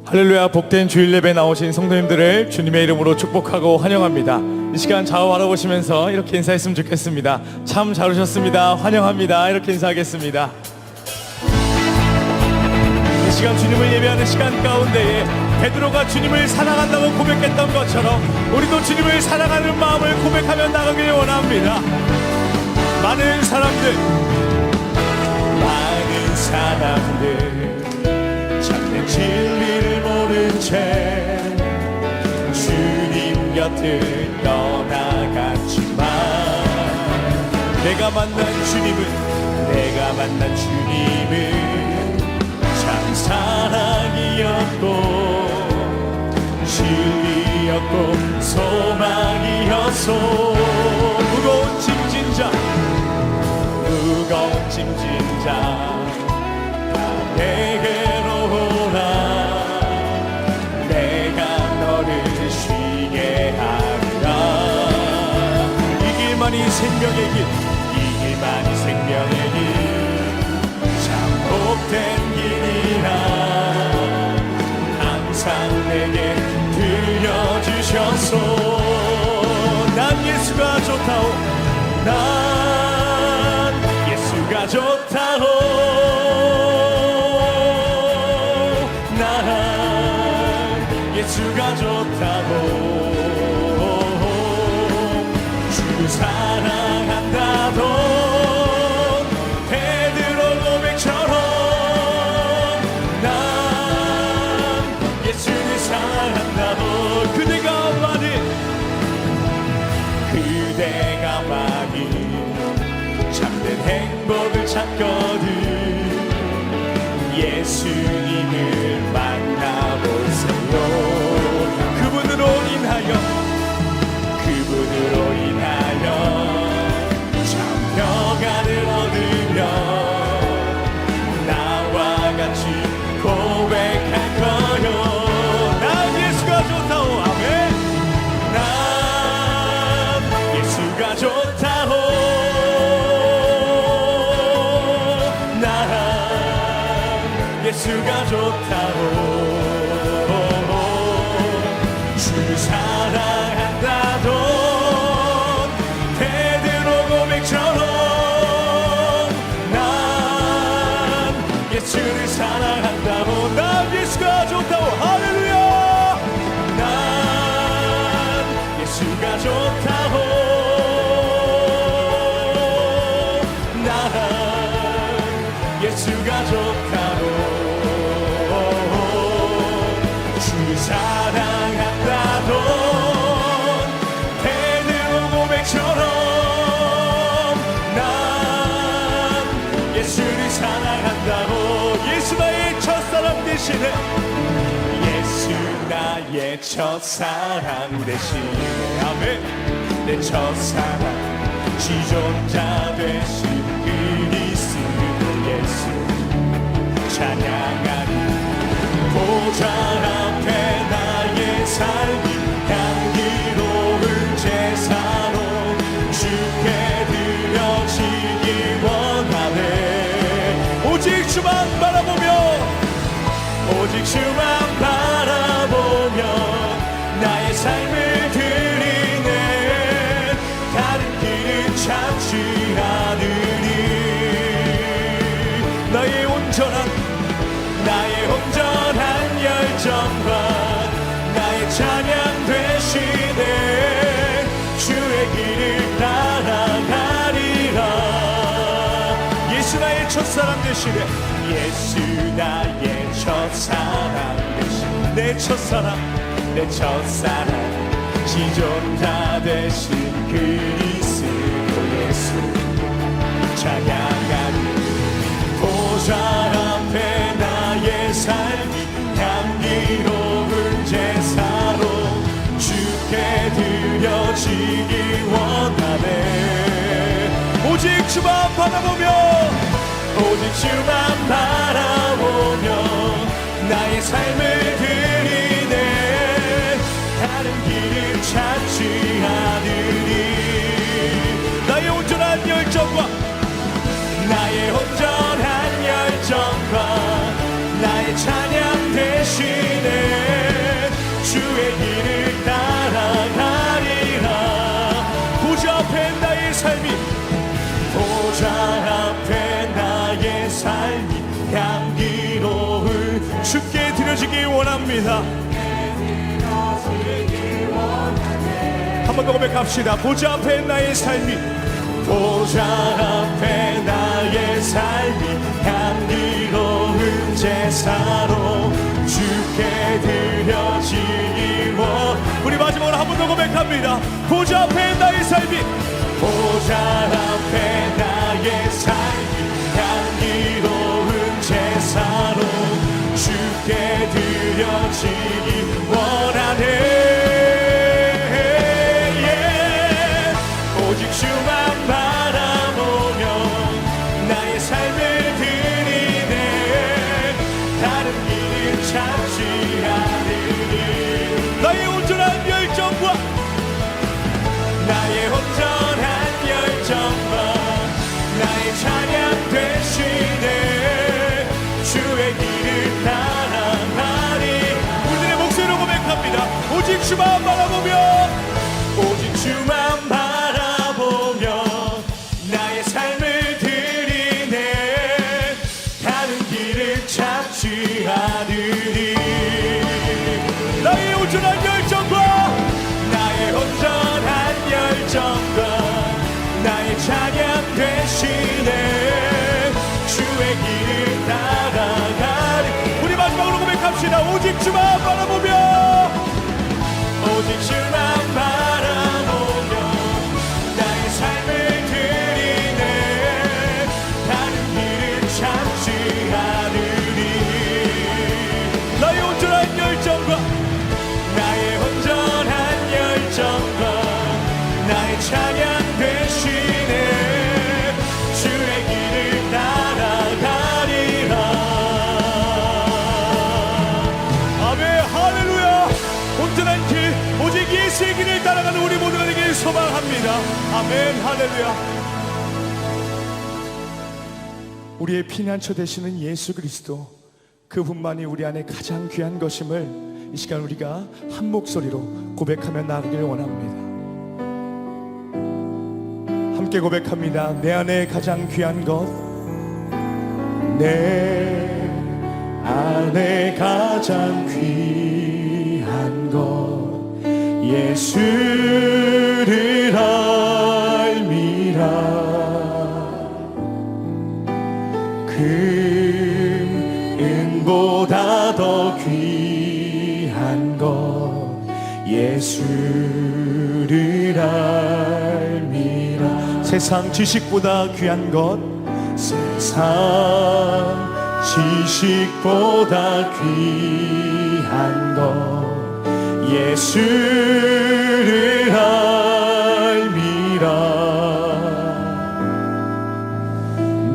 할렐루야. 복된 주일 예배 나오신 성도님들을 주님의 이름으로 축복하고 환영합니다. 이 시간 좌우 바라보시면서 이렇게 인사했으면 좋겠습니다. 참 잘 오셨습니다. 환영합니다. 이렇게 인사하겠습니다. 이 시간 주님을 예배하는 시간 가운데에 베드로가 주님을 사랑한다고 고백했던 것처럼 우리도 주님을 사랑하는 마음을 고백하며 나가길 원합니다. 많은 사람들 참된 진리를 모른 채 주님 곁을 떠나갔지만 내가 만난 주님은 참 사랑이었고 진리였고 소망이었소. 무거운 짐진 자 내게로 오라. 내가 너를 쉬게 하리라. 이 길만이 생명의 길, 참 복된 길이라 항상 내게 들려주셨소. 난 예수가 좋다오. 난 예수가 좋다오. 예수가 좋다고. 주를 사랑한다던 베드로 고백처럼 난 예수를 사랑한다던 그대가 많이 참된 행복을 찾거든 예수님을 만나보세요. 그분으로 인하여 참 평안을 얻으며 나와 같이 고백할 거요. 난 예수가 좋다오. 아멘. 난 예수가 좋다오. 난 예수가 좋다오. 주를 사랑한다던 베드로 고백처럼 난 예수를 사랑한다고. 난 예수가 좋다고. 할렐루야. 난 예수가 좋다고. 난 예수가 좋다고. 주를 사랑한다던 베드로 고백처럼 난 예수를 사랑한다고. 예수 나의 첫사랑 대신에 예수 나의 첫사랑 대신에 아멘. 내 첫사랑 지존자 되신 그리스도 예수 찬양하리. 보좌 앞에 나의 삶이 향기로운 제사로 주께 드려지기 원하네. 오직 주만 바라보며 나의 삶을 드리네. 다른 길은 찾지 않으리. 나의 온전한 열정과 나의 찬양 되시네. 주의 길을 따라가리라. 예수 나의 첫사랑 되시네. 예수 나의 첫사랑 되시네. 내 첫사랑 지존자 되신 그리스도 예수 찬양하리. 보좌 앞에 나의 삶이 향기로운 제사로 주께 드려지기 원하네. 오직 주만 바라보며 나의 삶을 드리네. 다른 길을 찾지 않으리. 나의 온전한 열정과 나의 찬양 대신에 향기로운 주께 드려지기 원합니다. 한 번 더 고백합시다. 보좌 앞에 나의 삶이, 보좌 앞에 나의 삶이 향기로운 제사로 주께 드려지기 원. 우리 마지막으로 한 번 더 고백합니다. 보좌 앞에 나의 삶이, 보좌 앞에 나의 삶이 향기로운 제사로 주께 드려지기 원하네. 오직 주만 바라보며 나의 삶을 드리네. 다른 길은 찾지 않으니 나의 온전한 열정과 나의 온전한 열정과 나의 찬양 되시네. 주의 길을 따라가니. 우리들의 목소리로 고백합니다. 오직 주만 바라보며, 오직 주만 바라보며 나의 삶을 드리네. 다른 길을 찾지 않으니 나의 온전한 열정과 나의 온전한 열정과 나의 찬양 되시네. 주의 길을 따라가리. 우리 마지막으로 고백합시다. 오직 주만 바라보며, 오직 주만 바라보며 나의 삶을 드리네. 다른 길을 찾지 않으니 나의 온전한 열정과 나의 온전한 열정과 나의 찬양 되시네. 주의 길을 따라가리라. 아멘. 할렐루야. 온전한 길, 오직 예수의 길을 따라가는 우리 모두가 되길 소망합니다. 아멘. 할렐루야. 우리의 피난처 되시는 예수 그리스도, 그분만이 우리 안에 가장 귀한 것임을 이 시간 우리가 한 목소리로 고백하며 나가길 원합니다. 함께 고백합니다. 내 안에 가장 귀한 것, 내 안에 가장 귀한 것, 예수를 알미라. 금은보다 더 귀한 것, 예수를 알미라. 세상 지식보다 귀한 것, 세상 지식보다 귀한 것, 예수를 알미라.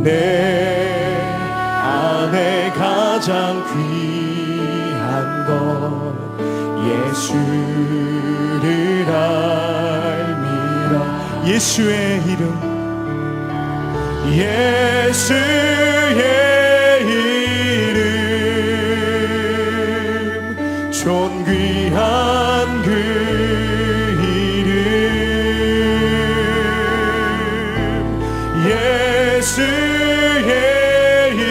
내 안에 가장 귀한 것, 예수를 알미라. 예수의 이름, 예수의 이름, 존귀한 그 이름, 예수의 이름,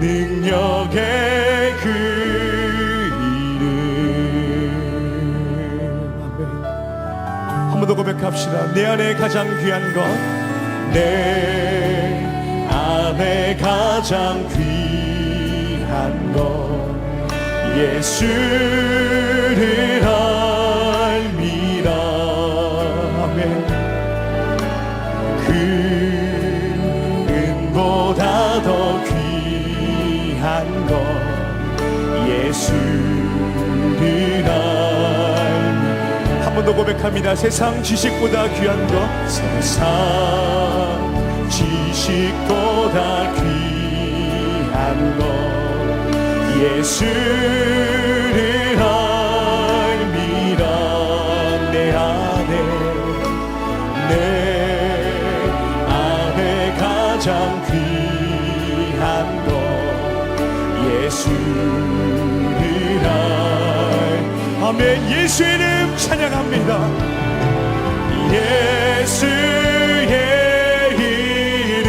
능력의 그 이름. 아멘. 한 번 더 고백합시다. 내 안에 가장 귀한 것, 내 안에 가장 귀한 것, 예수를 알미라. 아멘. 금은보다 더 귀한 것, 예수를 알미라. 한 번 더 고백합니다. 세상 지식보다 귀한 것, 세상 지식보다 귀한 것, 예수를 알미라. 내 안에 가장 귀한 것, 예수를 아멘. 예수의 이름 찬양합니다. 예수의 이름,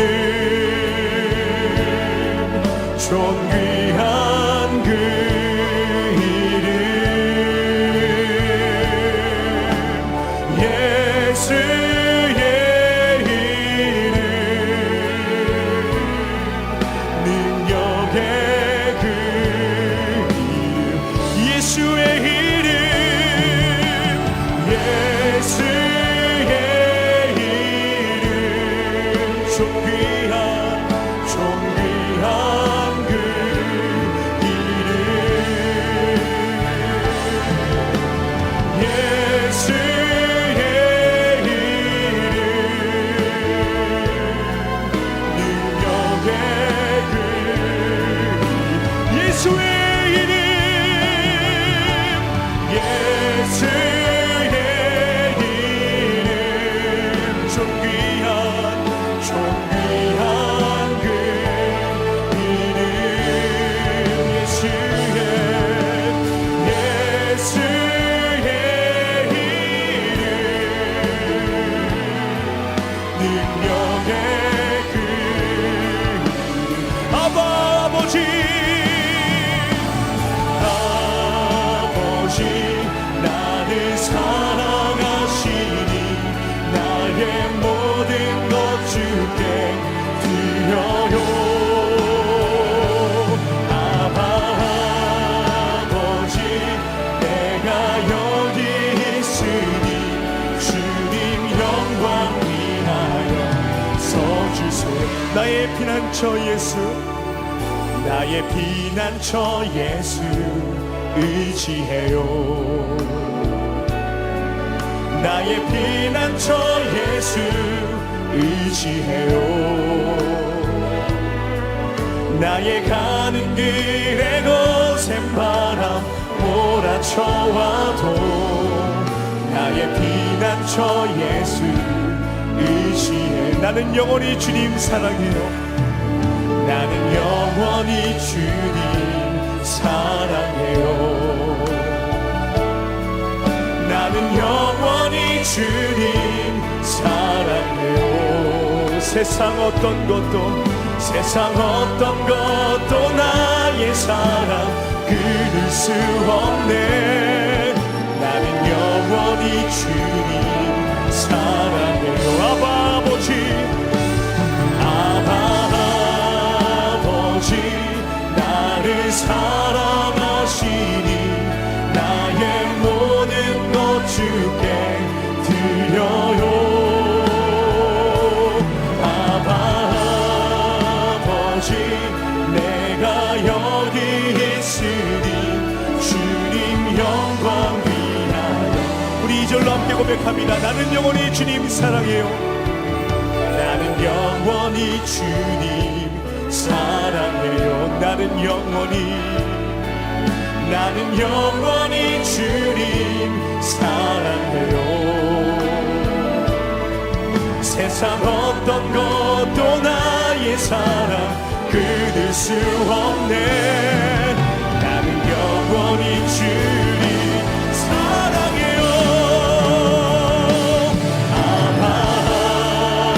아버지 나를 사랑하시니 나의 모든 것 주께 드려요. 아버지 내가 여기 있으니 주님 영광 위하여 서주세요. 나의 피난처 예수, 나의 피난처 예수 의지해요. 나의 피난처 예수 의지해요. 나의 가는 길에 거센 바람 몰아쳐와도 나의 피난처 예수 의지해. 나는 영원히 주님 사랑해요. 나는 영원히 주님 사랑해요. 나는 영원히 주님 사랑해요. 세상 어떤 것도 나의 사랑 끊을 수 없네. 나는 영원히 주님 사랑해요. 아버지 나를 사랑하시니 나의 모든 것 주께 드려요. 아버지 내가 여기 있으니 주님 영광 위하여. 우리 이절로 함께 고백합니다. 나는 영원히 주님 사랑해요. 나는 영원히 주님 사랑해요. 나는 영원히 주님 사랑해요. 세상 어떤 것도 나의 사랑 끊을 수 없네. 나는 영원히 주님 사랑해요.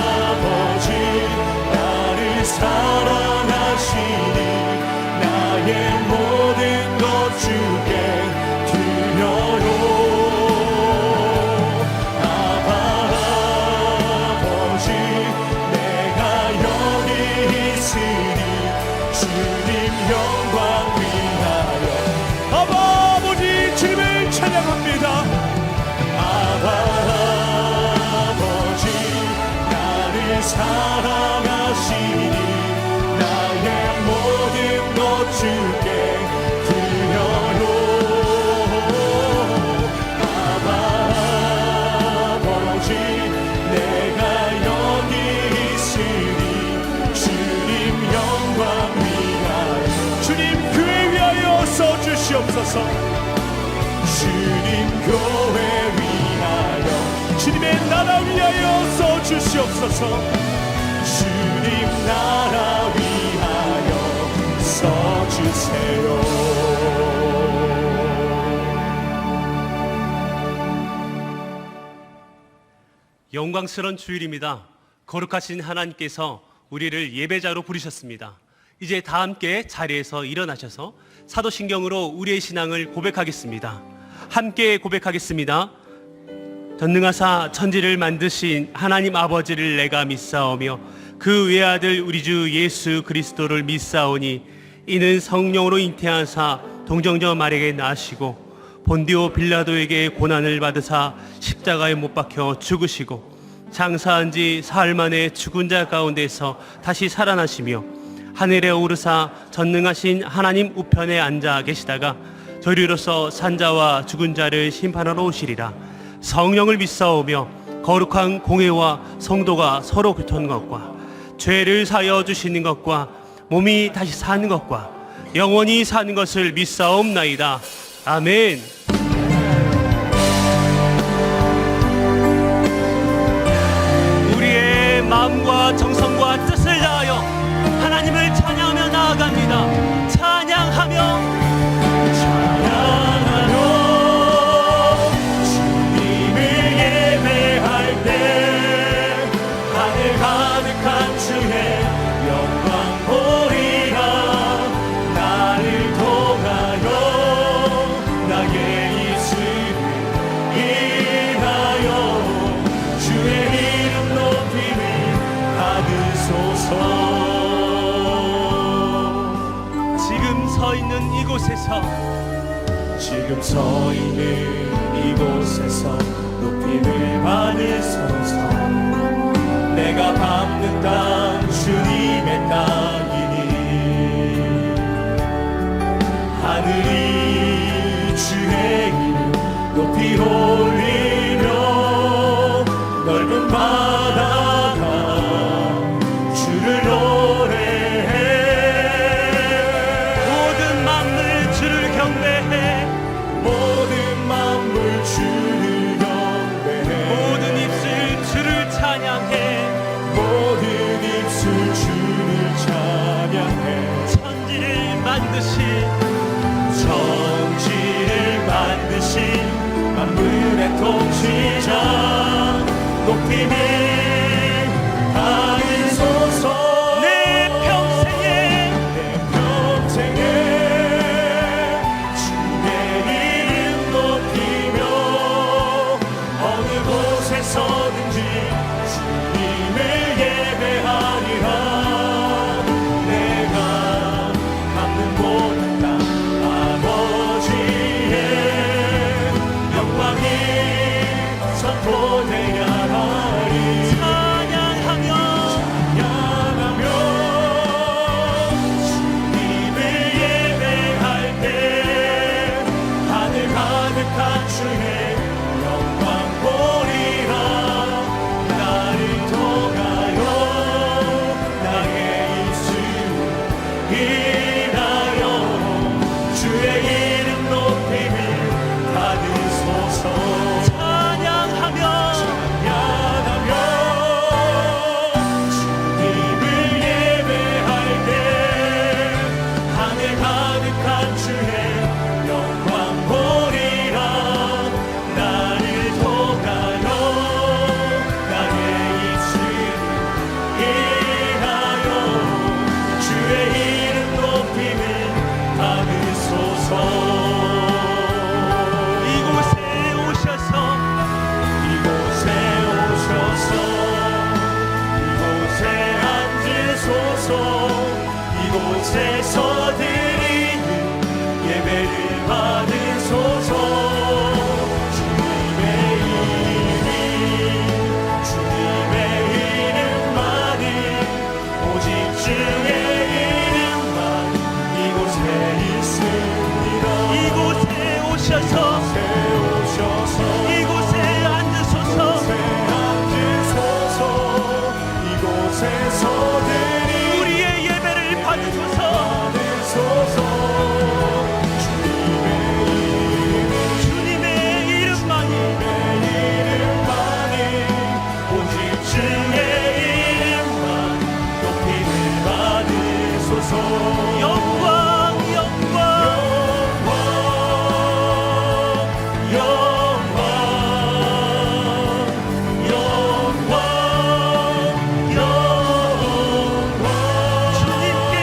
아버지 나를 사랑하시니 나의 모든 것 주께 드려요. 아버지 내가 여기 있으니 주님 영광 위하여. 아버지 주님을 찬양합니다. 아버지 나를 사랑하시니 나의 모든 것 주께 드려요. 아버지 내가 여기 있으니 주님 영광 위하여. 주님 교회 위하여 써주시옵소서. 주님 교회 위하여 주님의 나라 위하여 써주시옵소서. 주님 나라 위하여 써주세요. 영광스러운 주일입니다. 거룩하신 하나님께서 우리를 예배자로 부르셨습니다. 이제 다 함께 자리에서 일어나셔서 사도신경으로 우리의 신앙을 고백하겠습니다. 함께 고백하겠습니다. 전능하사 천지를 만드신 하나님 아버지를 내가 믿사오며 그 외아들 우리 주 예수 그리스도를 믿사오니 이는 성령으로 잉태하사 동정녀 마리아에게 나시고 본디오 빌라도에게 고난을 받으사 십자가에 못 박혀 죽으시고 장사한 지 사흘 만에 죽은 자 가운데서 다시 살아나시며 하늘에 오르사 전능하신 하나님 우편에 앉아 계시다가 저리로서 산자와 죽은 자를 심판하러 오시리라. 성령을 믿사오며 거룩한 공회와 성도가 서로 교통하는 것과 죄를 사여 주시는 것과 몸이 다시 사는 것과 영원히 사는 것을 믿사옵나이다. 아멘. 우리의 마음과 정성과 뜻을 다하여 하나님을 찬양하며 나아갑니다. 찬양하며 주님을 예배할 때 하늘 가득한 주의 영광 보리라. 서 있는 이곳에서 지금 서 있는 이곳에서 높임을 받으소서. 내가 밟는 땅 주님의 땅이니 하늘이 주의 이름 높이 올리며 넓은 바다가 주를 노래해. 모든 만물 주를 경배해. 모든 만물 주를 경배해. 모든 입술 주를 찬양해. 모든 입술 주를 찬양해. 천지를 만드신 만물의 통치자 높임을 받으소서. 내 평생에 주의 이름 높이며 어느 곳에서든지 주님을 예배하리라. 내가 밟는 곳 땅 아버지의 영광이 선포되야 하리. 찬양하며 주님을 예배할 때 하늘 가득한 주의 영광 보리라. 나를 통하여 나의 입술 인하여 주의 이름 높임을 받으소서. 찬양하며 주님을 예배할 때 하늘 가득한 주의 영광 보리라. 나를 통하여 나의 입술 인하여 주의 이름 높임을 받으소서. 이곳에 오셔서 이곳에 앉으소서. 이곳에서 드리는 예배를 받으소서. 주님의 이름만이 오직 주의 이름만 이곳에 있습니다. 이곳에 오셔서 이곳에 앉으소서. 이곳에서 드리 우리의 예배를 받으소서. 주님의 이름만이 오직 주의 이름만 높임을 받으소서. 영광 주님께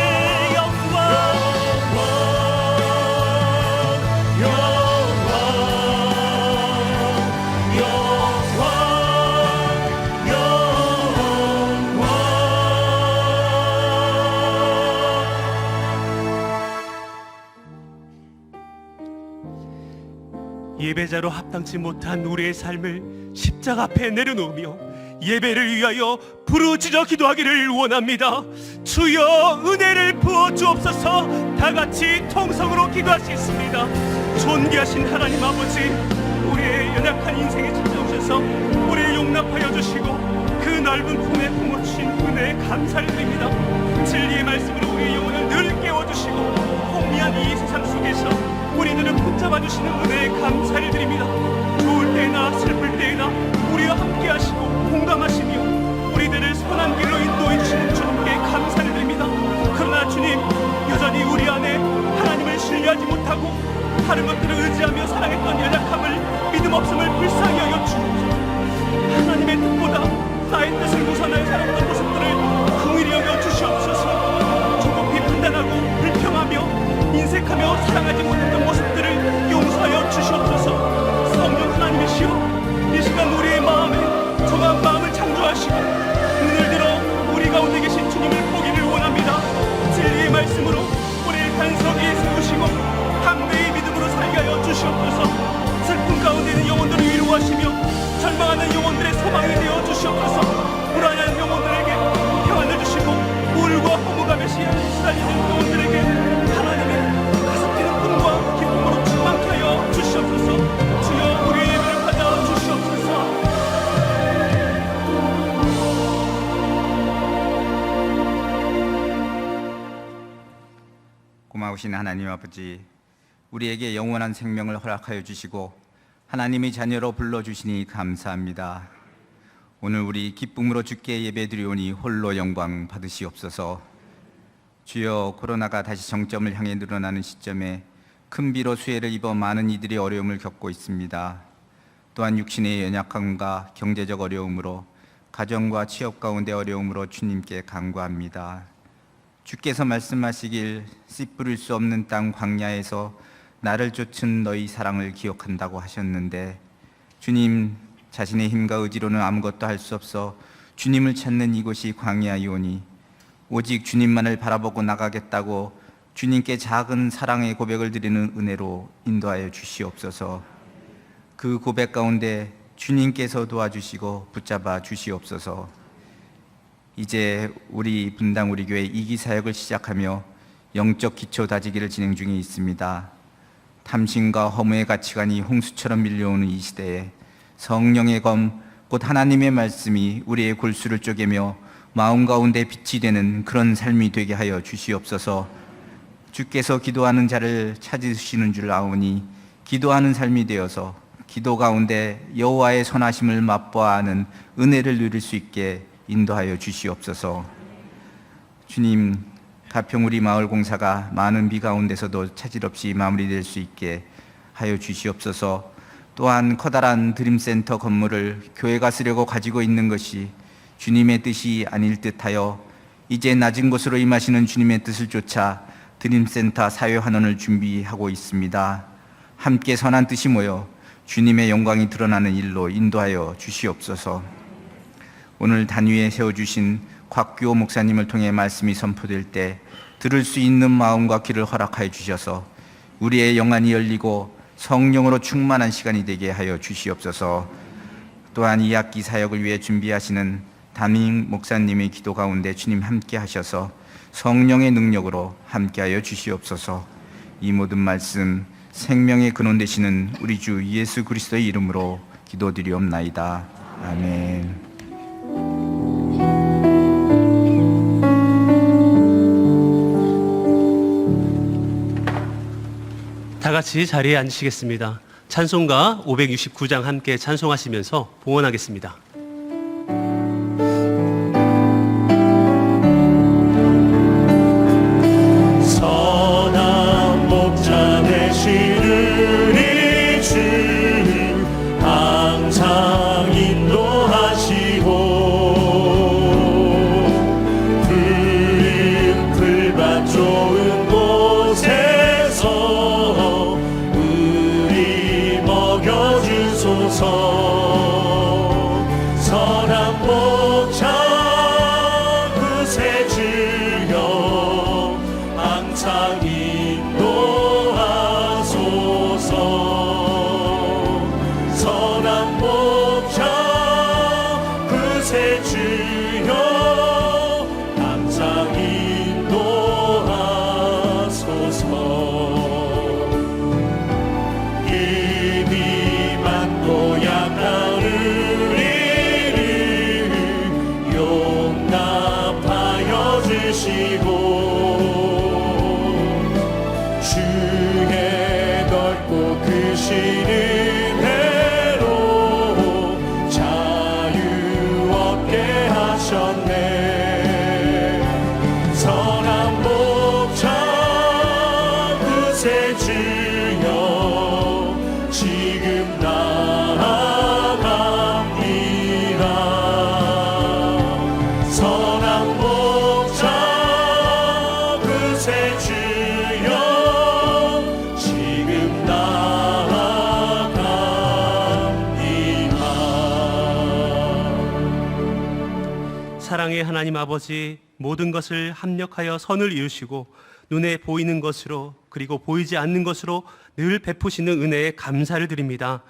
예배자로 합당치 못한 우리의 삶을 십자가 앞에 내려놓으며 예배를 위하여 부르짖어 기도하기를 원합니다. 주여 은혜를 부어 주옵소서. 다 같이 통성으로 기도하시겠습니다. 존귀하신 하나님 아버지, 우리의 연약한 인생에 찾아오셔서 우리를 용납하여 주시고 그 넓은 품에 품어주신 은혜에 감사를 드립니다. 진리의 말씀으로 우리의 영혼을 늘 깨워주시고 혼미한 이 세상 속에서 우리들을 붙잡아 주시는 은혜에 감사를 드립니다. 좋을 때나 슬플 때나 우리와 함께 하시고 공감하시며 우리들을 선한 길로 인도해 주시는 주님께 감사를 드립니다. 그러나 주님, 여전히 우리 안에 하나님을 신뢰하지 못하고 다른 것들을 의지하며 사랑했던 연약함을, 믿음 없음을 불쌍히 여겨 주옵소서. 하나님의 뜻보다 나의 뜻을 우선하여 살았던 모습들을 긍휼히 여겨 주시옵소서. 조급히 판단하고 불평하며 인색하며 사랑하지 못했던 모습들을 용서하여 주시옵소서. 성령 하나님이시여, 이 시간 우리의 마음에 정한 마음을 창조하시고 눈을 들어 우리 가운데 계신 주님을 보기를 원합니다. 진리의 말씀으로 우리를 반석 위에 세우시고 고마우신 하나님 아버지, 우리에게 영원한 생명을 허락하여 주시고 하나님의 자녀로 불러주시니 감사합니다. 오늘 우리 기쁨으로 주께 예배드리오니 홀로 영광 받으시옵소서. 주여, 코로나가 다시 정점을 향해 늘어나는 시점에 큰 비로 수해를 입어 많은 이들이 어려움을 겪고 있습니다. 또한 육신의 연약함과 경제적 어려움으로 가정과 취업 가운데 어려움으로 주님께 간구합니다. 주께서 말씀하시길 씨 뿌릴 수 없는 땅 광야에서 나를 쫓은 너희 사랑을 기억한다고 하셨는데, 주님, 자신의 힘과 의지로는 아무것도 할 수 없어 주님을 찾는 이곳이 광야이오니 오직 주님만을 바라보고 나가겠다고 주님께 작은 사랑의 고백을 드리는 은혜로 인도하여 주시옵소서. 그 고백 가운데 주님께서 도와주시고 붙잡아 주시옵소서. 이제 우리 분당 우리 교회 2기 사역을 시작하며 영적 기초 다지기를 진행 중에 있습니다. 탐심과 허무의 가치관이 홍수처럼 밀려오는 이 시대에 성령의 검, 곧 하나님의 말씀이 우리의 골수를 쪼개며 마음 가운데 빛이 되는 그런 삶이 되게 하여 주시옵소서. 주께서 기도하는 자를 찾으시는 줄 아오니 기도하는 삶이 되어서 기도 가운데 여호와의 선하심을 맛보아 아는 은혜를 누릴 수 있게 인도하여 주시옵소서. 주님, 가평 우리 마을 공사가 많은 비 가운데서도 차질 없이 마무리될 수 있게 하여 주시옵소서. 또한 커다란 드림센터 건물을 교회가 쓰려고 가지고 있는 것이 주님의 뜻이 아닐 듯하여 이제 낮은 곳으로 임하시는 주님의 뜻을 쫓아 드림센터 사회환원을 준비하고 있습니다. 함께 선한 뜻이 모여 주님의 영광이 드러나는 일로 인도하여 주시옵소서. 오늘 단위에 세워주신 곽규호 목사님을 통해 말씀이 선포될 때 들을 수 있는 마음과 귀를 허락하여 주셔서 우리의 영안이 열리고 성령으로 충만한 시간이 되게 하여 주시옵소서. 또한 이 학기 사역을 위해 준비하시는 담임 목사님의 기도 가운데 주님 함께 하셔서 성령의 능력으로 함께하여 주시옵소서. 이 모든 말씀 생명의 근원 되시는 우리 주 예수 그리스도의 이름으로 기도드리옵나이다. 아멘. 다 같이 자리에 앉으시겠습니다. 찬송가 569장 함께 찬송하시면서 봉헌하겠습니다. 선한 목자 되시는 이 주 항상 인도하시고 푸른 풀밭 좋은 곳에서 우리 먹여주소서. 선한 목자 그새 주여 항상 인도하소서. 선한 목자 그새 주여 항상 인도하소서. 이미 많고 약한 우리를 용납하여 주시고 주의 넓고 크신 은혜로 자유 얻게 하셨네. 선한 목자 그새 주여 지금 나아갑니다. 선한 목자 그새 주여 지금 나아갑니다. 사랑의 하나님 아버지, 모든 것을 합력하여 선을 이루시고 눈에 보이는 것으로 그리고 보이지 않는 것으로 늘 베푸시는 은혜에 감사를 드립니다.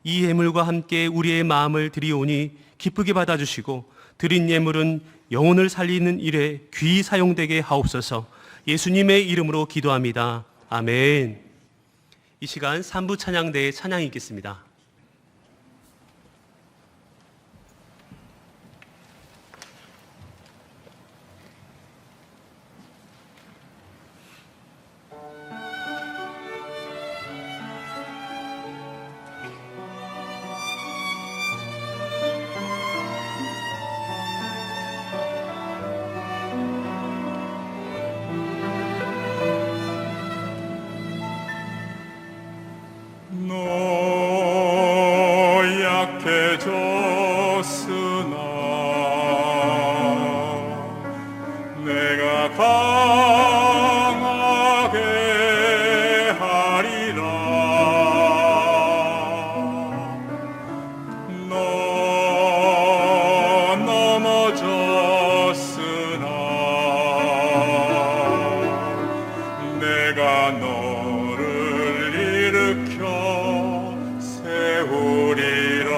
이 예물과 함께 우리의 마음을 드리오니 기쁘게 받아주시고 드린 예물은 영혼을 살리는 일에 귀히 사용되게 하옵소서. 예수님의 이름으로 기도합니다. 아멘. 이 시간 3부 찬양대의 찬양이 있겠습니다. 강하게 하리라. 너 넘어졌으나 내가 너를 일으켜 세우리라.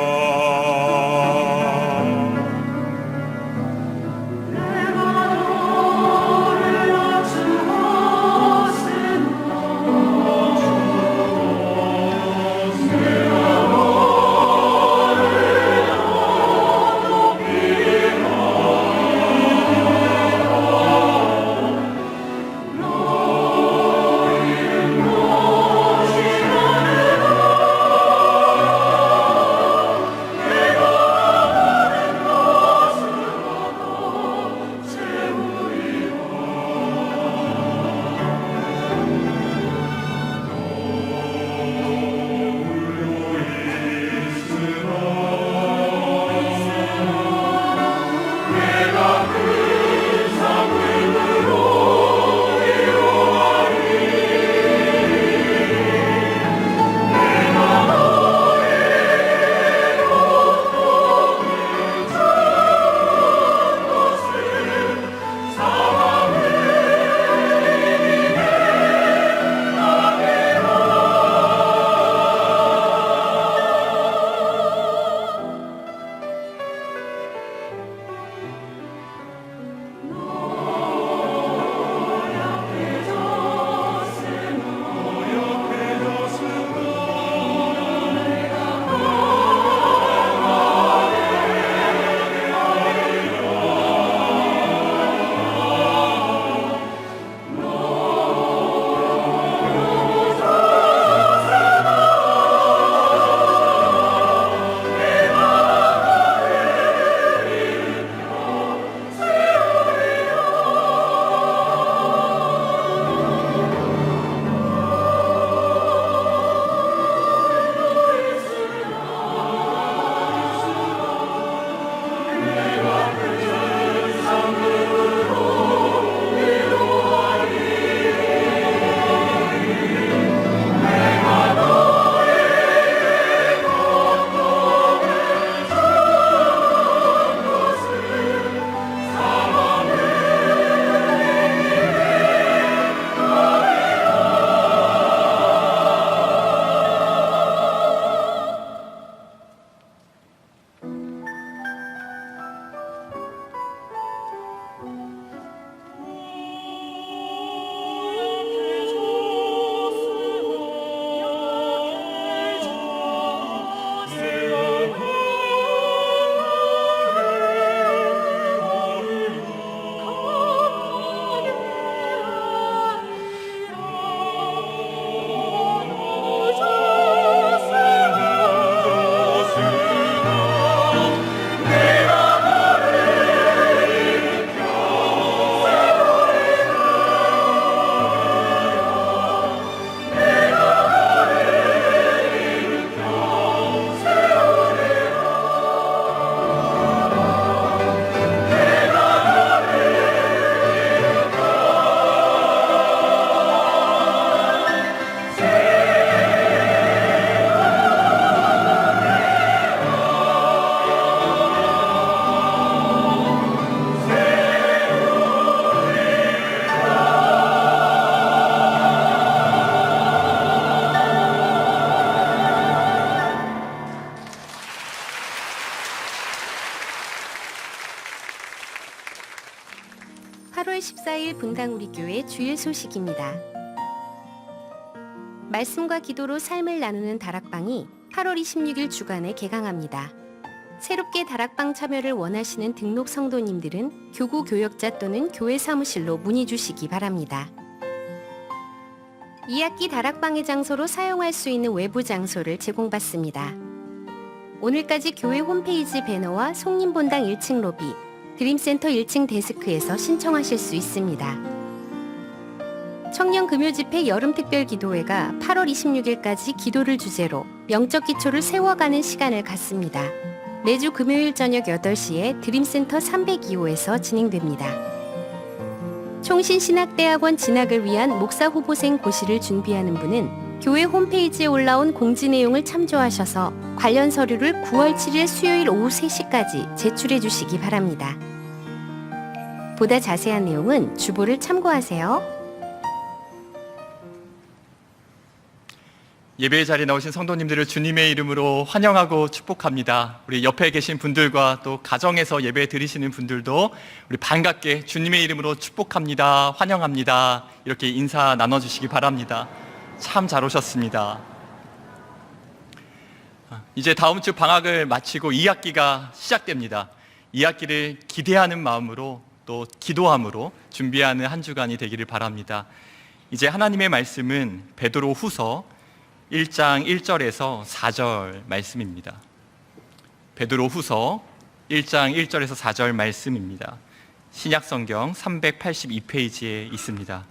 분당 우리교회 주일 소식입니다. 말씀과 기도로 삶을 나누는 다락방이 8월 26일 주간에 개강합니다. 새롭게 다락방 참여를 원하시는 등록 성도님들은 교구 교역자 또는 교회 사무실로 문의 주시기 바랍니다. 2학기 다락방의 장소로 사용할 수 있는 외부 장소를 제공받습니다. 오늘까지 교회 홈페이지 배너와 송림본당 1층 로비, 드림센터 1층 데스크에서 신청하실 수 있습니다. 청년 금요집회 여름특별기도회가 8월 26일까지 기도를 주제로 영적 기초를 세워가는 시간을 갖습니다. 매주 금요일 저녁 8시에 드림센터 302호에서 진행됩니다. 총신신학대학원 진학을 위한 목사 후보생 고시를 준비하는 분은 교회 홈페이지에 올라온 공지 내용을 참조하셔서 관련 서류를 9월 7일 수요일 오후 3시까지 제출해 주시기 바랍니다. 보다 자세한 내용은 주보를 참고하세요. 예배의 자리에 나오신 성도님들을 주님의 이름으로 환영하고 축복합니다. 우리 옆에 계신 분들과 또 가정에서 예배 드리시는 분들도 우리 반갑게 주님의 이름으로 축복합니다. 환영합니다. 이렇게 인사 나눠주시기 바랍니다. 참 잘 오셨습니다. 이제 다음 주 방학을 마치고 2학기가 시작됩니다. 2학기를 기대하는 마음으로 또 기도함으로 준비하는 한 주간이 되기를 바랍니다. 이제 하나님의 말씀은 베드로 후서 1장 1절에서 4절 말씀입니다. 베드로 후서 1장 1절에서 4절 말씀입니다. 신약성경 382페이지에 있습니다.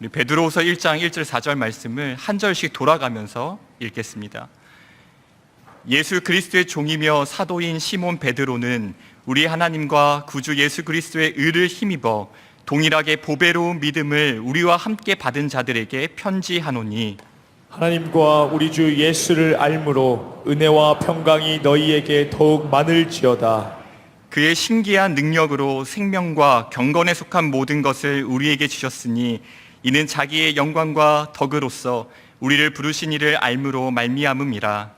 우리 베드로후서 1장 1절 4절 말씀을 한 절씩 돌아가면서 읽겠습니다. 예수 그리스도의 종이며 사도인 시몬 베드로는 우리 하나님과 구주 예수 그리스도의 의를 힘입어 동일하게 보배로운 믿음을 우리와 함께 받은 자들에게 편지하노니 하나님과 우리 주 예수를 알므로 은혜와 평강이 너희에게 더욱 많을지어다. 그의 신기한 능력으로 생명과 경건에 속한 모든 것을 우리에게 주셨으니 이는 자기의 영광과 덕으로서 우리를 부르신 이를 알므로 말미암음이라.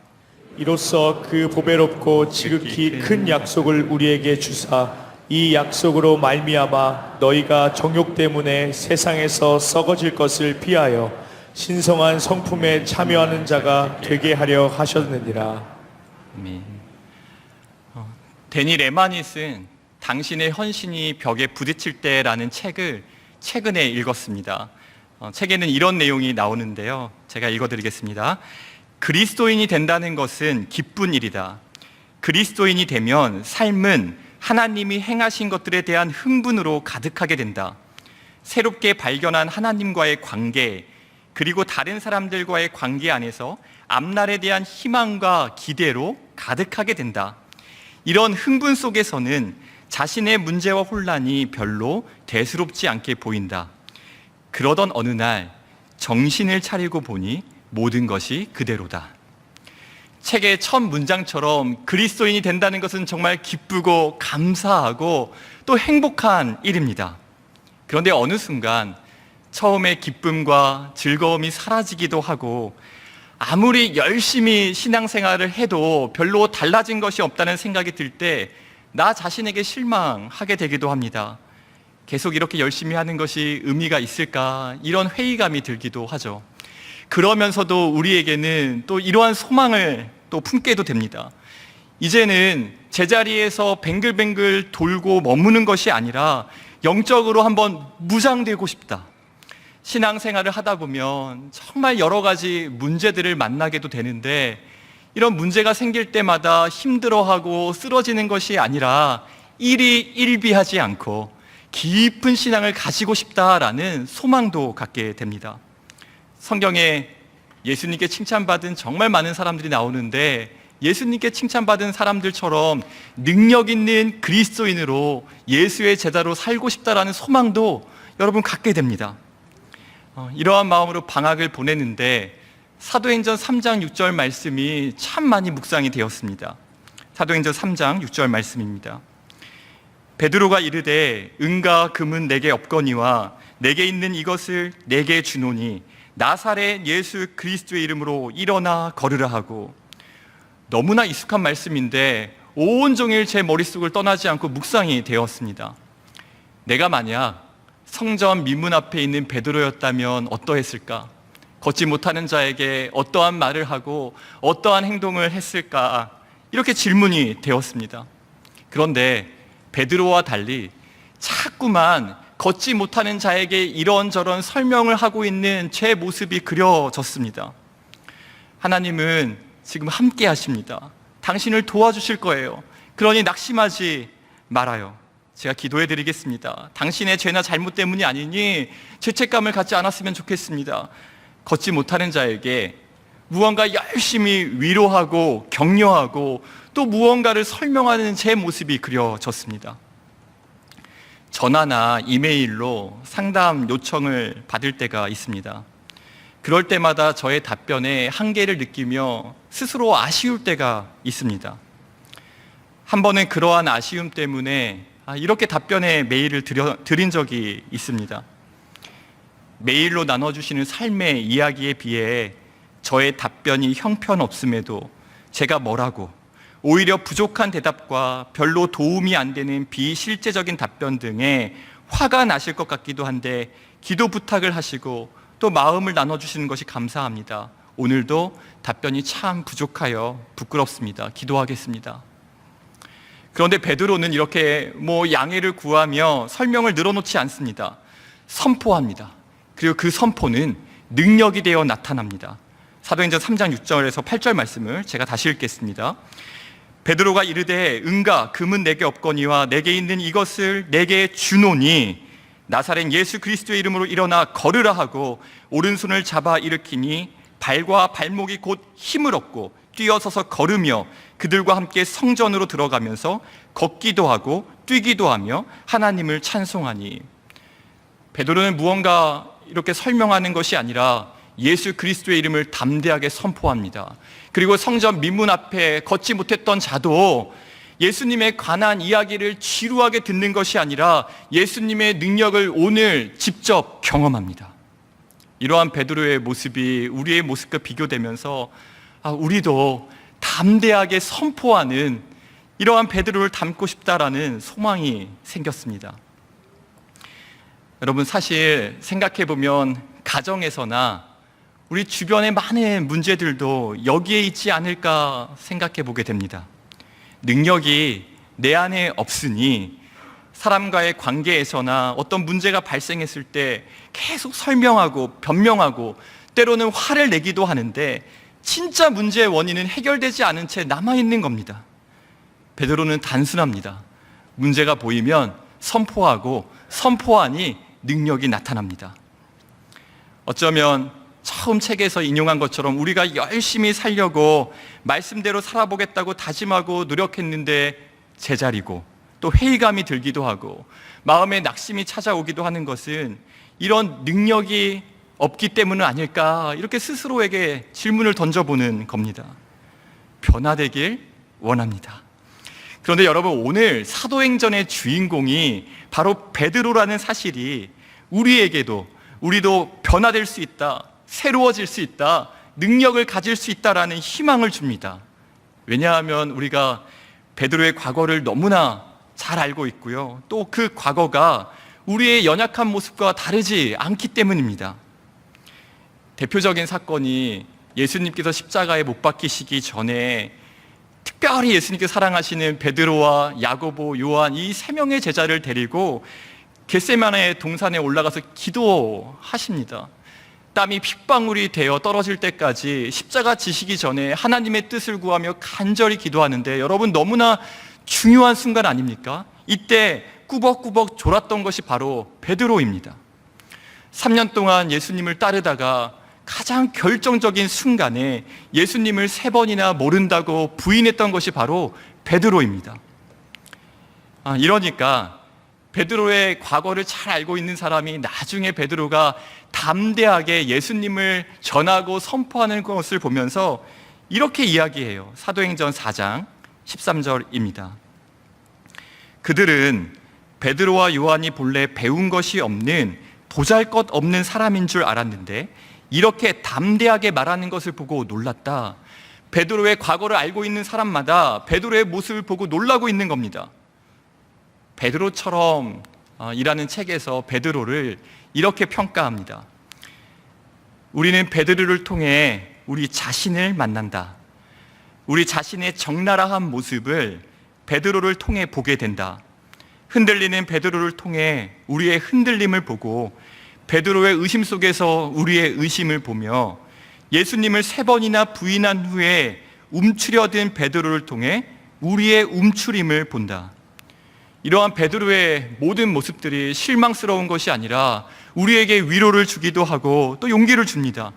이로써 그 보배롭고 지극히 큰 약속을 우리에게 주사 이 약속으로 말미암아 너희가 정욕 때문에 세상에서 썩어질 것을 피하여 신성한 성품에 참여하는 자가 되게 하려 하셨느니라. 아멘. 데니 레만이 쓴 당신의 헌신이 벽에 부딪힐 때라는 책을 최근에 읽었습니다. 책에는 이런 내용이 나오는데요. 제가 읽어드리겠습니다. 그리스도인이 된다는 것은 기쁜 일이다. 그리스도인이 되면 삶은 하나님이 행하신 것들에 대한 흥분으로 가득하게 된다. 새롭게 발견한 하나님과의 관계, 그리고 다른 사람들과의 관계 안에서 앞날에 대한 희망과 기대로 가득하게 된다. 이런 흥분 속에서는 자신의 문제와 혼란이 별로 대수롭지 않게 보인다. 그러던 어느 날 정신을 차리고 보니 모든 것이 그대로다. 책의 첫 문장처럼 그리스도인이 된다는 것은 정말 기쁘고 감사하고 또 행복한 일입니다. 그런데 어느 순간 처음에 기쁨과 즐거움이 사라지기도 하고 아무리 열심히 신앙생활을 해도 별로 달라진 것이 없다는 생각이 들 때 나 자신에게 실망하게 되기도 합니다. 계속 이렇게 열심히 하는 것이 의미가 있을까? 이런 회의감이 들기도 하죠. 그러면서도 우리에게는 또 이러한 소망을 또 품게도 됩니다. 이제는 제자리에서 뱅글뱅글 돌고 머무는 것이 아니라 영적으로 한번 무장되고 싶다. 신앙생활을 하다 보면 정말 여러 가지 문제들을 만나게도 되는데 이런 문제가 생길 때마다 힘들어하고 쓰러지는 것이 아니라 일희일비하지 않고 깊은 신앙을 가지고 싶다라는 소망도 갖게 됩니다. 성경에 예수님께 칭찬받은 정말 많은 사람들이 나오는데 예수님께 칭찬받은 사람들처럼 능력 있는 그리스도인으로 예수의 제자로 살고 싶다라는 소망도 여러분 갖게 됩니다. 이러한 마음으로 방학을 보냈는데 사도행전 3장 6절 말씀이 참 많이 묵상이 되었습니다. 사도행전 3장 6절 말씀입니다. 베드로가 이르되 은과 금은 내게 없거니와 내게 있는 이것을 내게 주노니 나사렛 예수 그리스도의 이름으로 일어나 걸으라 하고. 너무나 익숙한 말씀인데 온종일 제 머릿속을 떠나지 않고 묵상이 되었습니다. 내가 만약 성전 미문 앞에 있는 베드로였다면 어떠했을까? 걷지 못하는 자에게 어떠한 말을 하고 어떠한 행동을 했을까? 이렇게 질문이 되었습니다. 그런데 베드로와 달리 자꾸만 걷지 못하는 자에게 이런저런 설명을 하고 있는 제 모습이 그려졌습니다. 하나님은 지금 함께 하십니다. 당신을 도와주실 거예요. 그러니 낙심하지 말아요. 제가 기도해 드리겠습니다. 당신의 죄나 잘못 때문이 아니니 죄책감을 갖지 않았으면 좋겠습니다. 걷지 못하는 자에게 무언가 열심히 위로하고 격려하고 또 무언가를 설명하는 제 모습이 그려졌습니다. 전화나 이메일로 상담 요청을 받을 때가 있습니다. 그럴 때마다 저의 답변에 한계를 느끼며 스스로 아쉬울 때가 있습니다. 한 번은 그러한 아쉬움 때문에 이렇게 답변에 메일을 드린 적이 있습니다. 메일로 나눠주시는 삶의 이야기에 비해 저의 답변이 형편없음에도 제가 뭐라고, 오히려 부족한 대답과 별로 도움이 안 되는 비실제적인 답변 등에 화가 나실 것 같기도 한데 기도 부탁을 하시고 또 마음을 나눠주시는 것이 감사합니다. 오늘도 답변이 참 부족하여 부끄럽습니다. 기도하겠습니다. 그런데 베드로는 이렇게 양해를 구하며 설명을 늘어놓지 않습니다. 선포합니다. 그리고 그 선포는 능력이 되어 나타납니다. 사도행전 3장 6절에서 8절 말씀을 제가 다시 읽겠습니다. 베드로가 이르되 은가 금은 내게 없거니와 내게 있는 이것을 내게 주노니 나사렛 예수 그리스도의 이름으로 일어나 걸으라 하고 오른손을 잡아 일으키니 발과 발목이 곧 힘을 얻고 뛰어서서 걸으며 그들과 함께 성전으로 들어가면서 걷기도 하고 뛰기도 하며 하나님을 찬송하니. 베드로는 무언가 이렇게 설명하는 것이 아니라 예수 그리스도의 이름을 담대하게 선포합니다. 그리고 성전 민문 앞에 걷지 못했던 자도 예수님에 관한 이야기를 지루하게 듣는 것이 아니라 예수님의 능력을 오늘 직접 경험합니다. 이러한 베드로의 모습이 우리의 모습과 비교되면서 우리도 담대하게 선포하는 이러한 베드로를 닮고 싶다라는 소망이 생겼습니다. 여러분, 사실 생각해보면 가정에서나 우리 주변의 많은 문제들도 여기에 있지 않을까 생각해 보게 됩니다. 능력이 내 안에 없으니 사람과의 관계에서나 어떤 문제가 발생했을 때 계속 설명하고 변명하고 때로는 화를 내기도 하는데 진짜 문제의 원인은 해결되지 않은 채 남아있는 겁니다. 베드로는 단순합니다. 문제가 보이면 선포하고 선포하니 능력이 나타납니다. 어쩌면 처음 책에서 인용한 것처럼 우리가 열심히 살려고 말씀대로 살아보겠다고 다짐하고 노력했는데 제자리고 또 회의감이 들기도 하고 마음에 낙심이 찾아오기도 하는 것은 이런 능력이 없기 때문은 아닐까, 이렇게 스스로에게 질문을 던져보는 겁니다. 변화되길 원합니다. 그런데 여러분, 오늘 사도행전의 주인공이 바로 베드로라는 사실이 우리도 변화될 수 있다, 새로워질 수 있다, 능력을 가질 수 있다라는 희망을 줍니다. 왜냐하면 우리가 베드로의 과거를 너무나 잘 알고 있고요, 또 그 과거가 우리의 연약한 모습과 다르지 않기 때문입니다. 대표적인 사건이 예수님께서 십자가에 못 박히시기 전에 특별히 예수님께서 사랑하시는 베드로와 야고보, 요한 이 세 명의 제자를 데리고 겟세마네 동산에 올라가서 기도하십니다. 땀이 핏방울이 되어 떨어질 때까지 십자가 지시기 전에 하나님의 뜻을 구하며 간절히 기도하는데, 여러분, 너무나 중요한 순간 아닙니까? 이때 꾸벅꾸벅 졸았던 것이 바로 베드로입니다. 3년 동안 예수님을 따르다가 가장 결정적인 순간에 예수님을 3번이나 모른다고 부인했던 것이 바로 베드로입니다. 이러니까 베드로의 과거를 잘 알고 있는 사람이 나중에 베드로가 담대하게 예수님을 전하고 선포하는 것을 보면서 이렇게 이야기해요. 사도행전 4장 13절입니다. 그들은 베드로와 요한이 본래 배운 것이 없는 보잘것없는 사람인 줄 알았는데 이렇게 담대하게 말하는 것을 보고 놀랐다. 베드로의 과거를 알고 있는 사람마다 베드로의 모습을 보고 놀라고 있는 겁니다. 베드로처럼 이라는 책에서 베드로를 이렇게 평가합니다. 우리는 베드로를 통해 우리 자신을 만난다. 우리 자신의 적나라한 모습을 베드로를 통해 보게 된다. 흔들리는 베드로를 통해 우리의 흔들림을 보고 베드로의 의심 속에서 우리의 의심을 보며 예수님을 3번이나 부인한 후에 움츠려든 베드로를 통해 우리의 움츠림을 본다. 이러한 베드로의 모든 모습들이 실망스러운 것이 아니라 우리에게 위로를 주기도 하고 또 용기를 줍니다.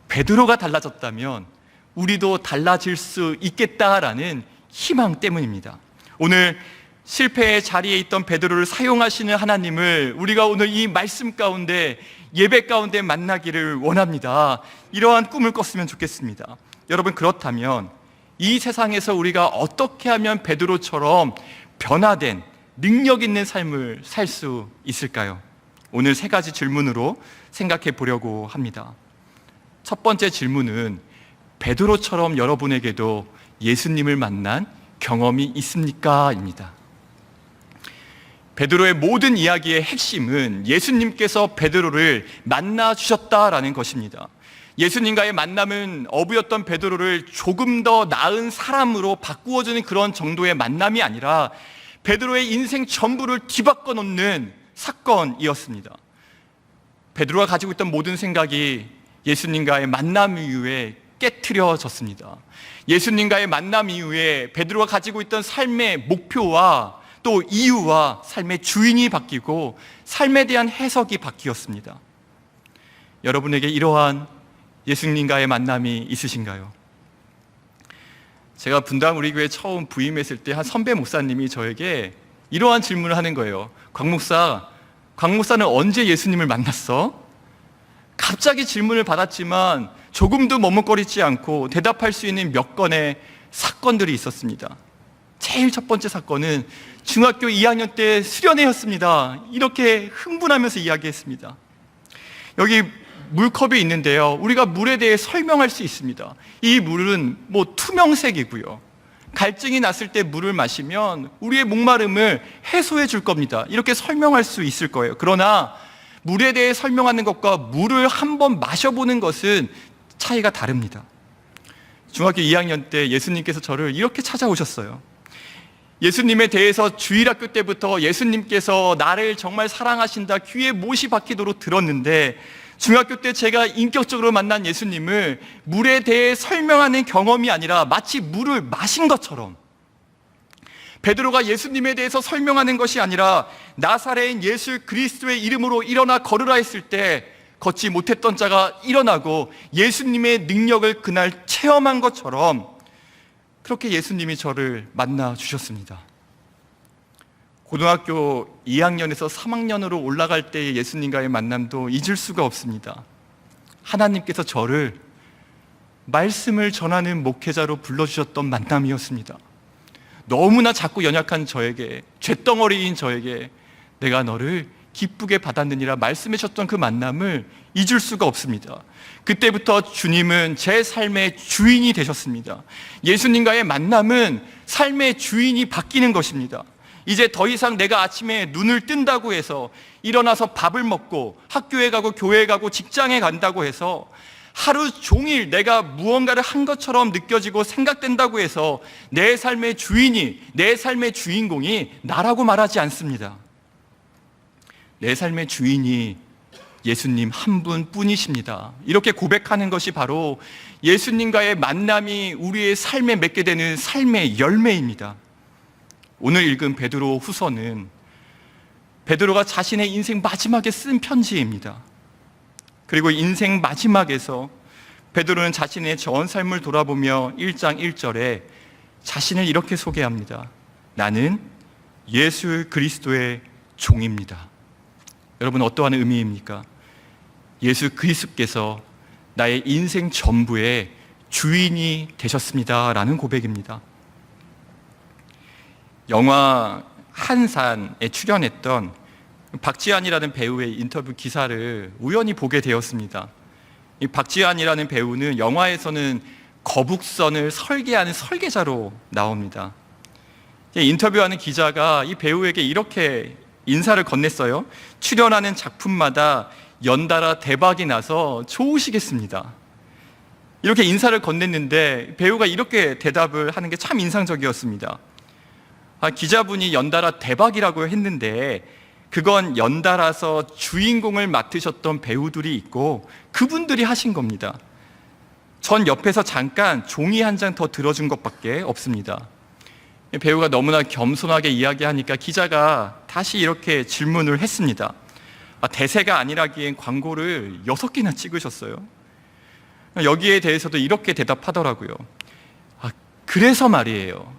베드로가 달라졌다면 우리도 달라질 수 있겠다라는 희망 때문입니다. 오늘 실패의 자리에 있던 베드로를 사용하시는 하나님을 우리가 오늘 이 말씀 가운데, 예배 가운데 만나기를 원합니다. 이러한 꿈을 꿨으면 좋겠습니다. 여러분, 그렇다면 이 세상에서 우리가 어떻게 하면 베드로처럼 변화된 능력 있는 삶을 살 수 있을까요? 오늘 3가지 질문으로 생각해 보려고 합니다. 첫 번째 질문은, 베드로처럼 여러분에게도 예수님을 만난 경험이 있습니까? 입니다. 베드로의 모든 이야기의 핵심은 예수님께서 베드로를 만나 주셨다라는 것입니다. 예수님과의 만남은 어부였던 베드로를 조금 더 나은 사람으로 바꾸어주는 그런 정도의 만남이 아니라 베드로의 인생 전부를 뒤바꿔 놓는 사건이었습니다. 베드로가 가지고 있던 모든 생각이 예수님과의 만남 이후에 깨트려졌습니다. 예수님과의 만남 이후에 베드로가 가지고 있던 삶의 목표와 또 이유와 삶의 주인이 바뀌고 삶에 대한 해석이 바뀌었습니다. 여러분에게 이러한 예수님과의 만남이 있으신가요? 제가 분당 우리 교회 처음 부임했을 때 한 선배 목사님이 저에게 이러한 질문을 하는 거예요. 곽 목사는 언제 예수님을 만났어? 갑자기 질문을 받았지만 조금도 머뭇거리지 않고 대답할 수 있는 몇 건의 사건들이 있었습니다. 제일 첫 번째 사건은 중학교 2학년 때 수련회였습니다. 이렇게 흥분하면서 이야기했습니다. 여기 물컵이 있는데요, 우리가 물에 대해 설명할 수 있습니다. 이 물은 투명색이고요, 갈증이 났을 때 물을 마시면 우리의 목마름을 해소해 줄 겁니다. 이렇게 설명할 수 있을 거예요. 그러나 물에 대해 설명하는 것과 물을 한번 마셔보는 것은 차이가 다릅니다. 중학교 2학년 때 예수님께서 저를 이렇게 찾아오셨어요. 예수님에 대해서 주일학교 때부터 예수님께서 나를 정말 사랑하신다, 귀에 못이 박히도록 들었는데, 중학교 때 제가 인격적으로 만난 예수님을 물에 대해 설명하는 경험이 아니라 마치 물을 마신 것처럼, 베드로가 예수님에 대해서 설명하는 것이 아니라 나사렛인 예수 그리스도의 이름으로 일어나 걸으라 했을 때 걷지 못했던 자가 일어나고 예수님의 능력을 그날 체험한 것처럼 그렇게 예수님이 저를 만나 주셨습니다. 고등학교 2학년에서 3학년으로 올라갈 때의 예수님과의 만남도 잊을 수가 없습니다. 하나님께서 저를 말씀을 전하는 목회자로 불러주셨던 만남이었습니다. 너무나 작고 연약한 저에게, 쇳덩어리인 저에게 내가 너를 기쁘게 받았느니라 말씀해 주셨던 그 만남을 잊을 수가 없습니다. 그때부터 주님은 제 삶의 주인이 되셨습니다. 예수님과의 만남은 삶의 주인이 바뀌는 것입니다. 이제 더 이상 내가 아침에 눈을 뜬다고 해서, 일어나서 밥을 먹고 학교에 가고 교회에 가고 직장에 간다고 해서 하루 종일 내가 무언가를 한 것처럼 느껴지고 생각된다고 해서 내 삶의 주인이, 내 삶의 주인공이 나라고 말하지 않습니다. 내 삶의 주인이 예수님 한 분뿐이십니다. 이렇게 고백하는 것이 바로 예수님과의 만남이 우리의 삶에 맺게 되는 삶의 열매입니다. 오늘 읽은 베드로 후서는 베드로가 자신의 인생 마지막에 쓴 편지입니다. 그리고 인생 마지막에서 베드로는 자신의 전 삶을 돌아보며 1장 1절에 자신을 이렇게 소개합니다. 나는 예수 그리스도의 종입니다. 여러분, 어떠한 의미입니까? 예수 그리스도께서 나의 인생 전부의 주인이 되셨습니다 라는 고백입니다. 영화 한산에 출연했던 박지한이라는 배우의 인터뷰 기사를 우연히 보게 되었습니다. 이 박지한이라는 배우는 영화에서는 거북선을 설계하는 설계자로 나옵니다. 인터뷰하는 기자가 이 배우에게 이렇게 인사를 건넸어요. 출연하는 작품마다 연달아 대박이 나서 좋으시겠습니다. 이렇게 인사를 건넸는데 배우가 이렇게 대답을 하는 게 참 인상적이었습니다. 기자분이 연달아 대박이라고 했는데 그건 연달아서 주인공을 맡으셨던 배우들이 있고 그분들이 하신 겁니다. 전 옆에서 잠깐 종이 한 장 더 들어준 것밖에 없습니다. 배우가 너무나 겸손하게 이야기하니까 기자가 다시 이렇게 질문을 했습니다. 대세가 아니라기엔 광고를 6개나 찍으셨어요. 여기에 대해서도 이렇게 대답하더라고요. 그래서 말이에요.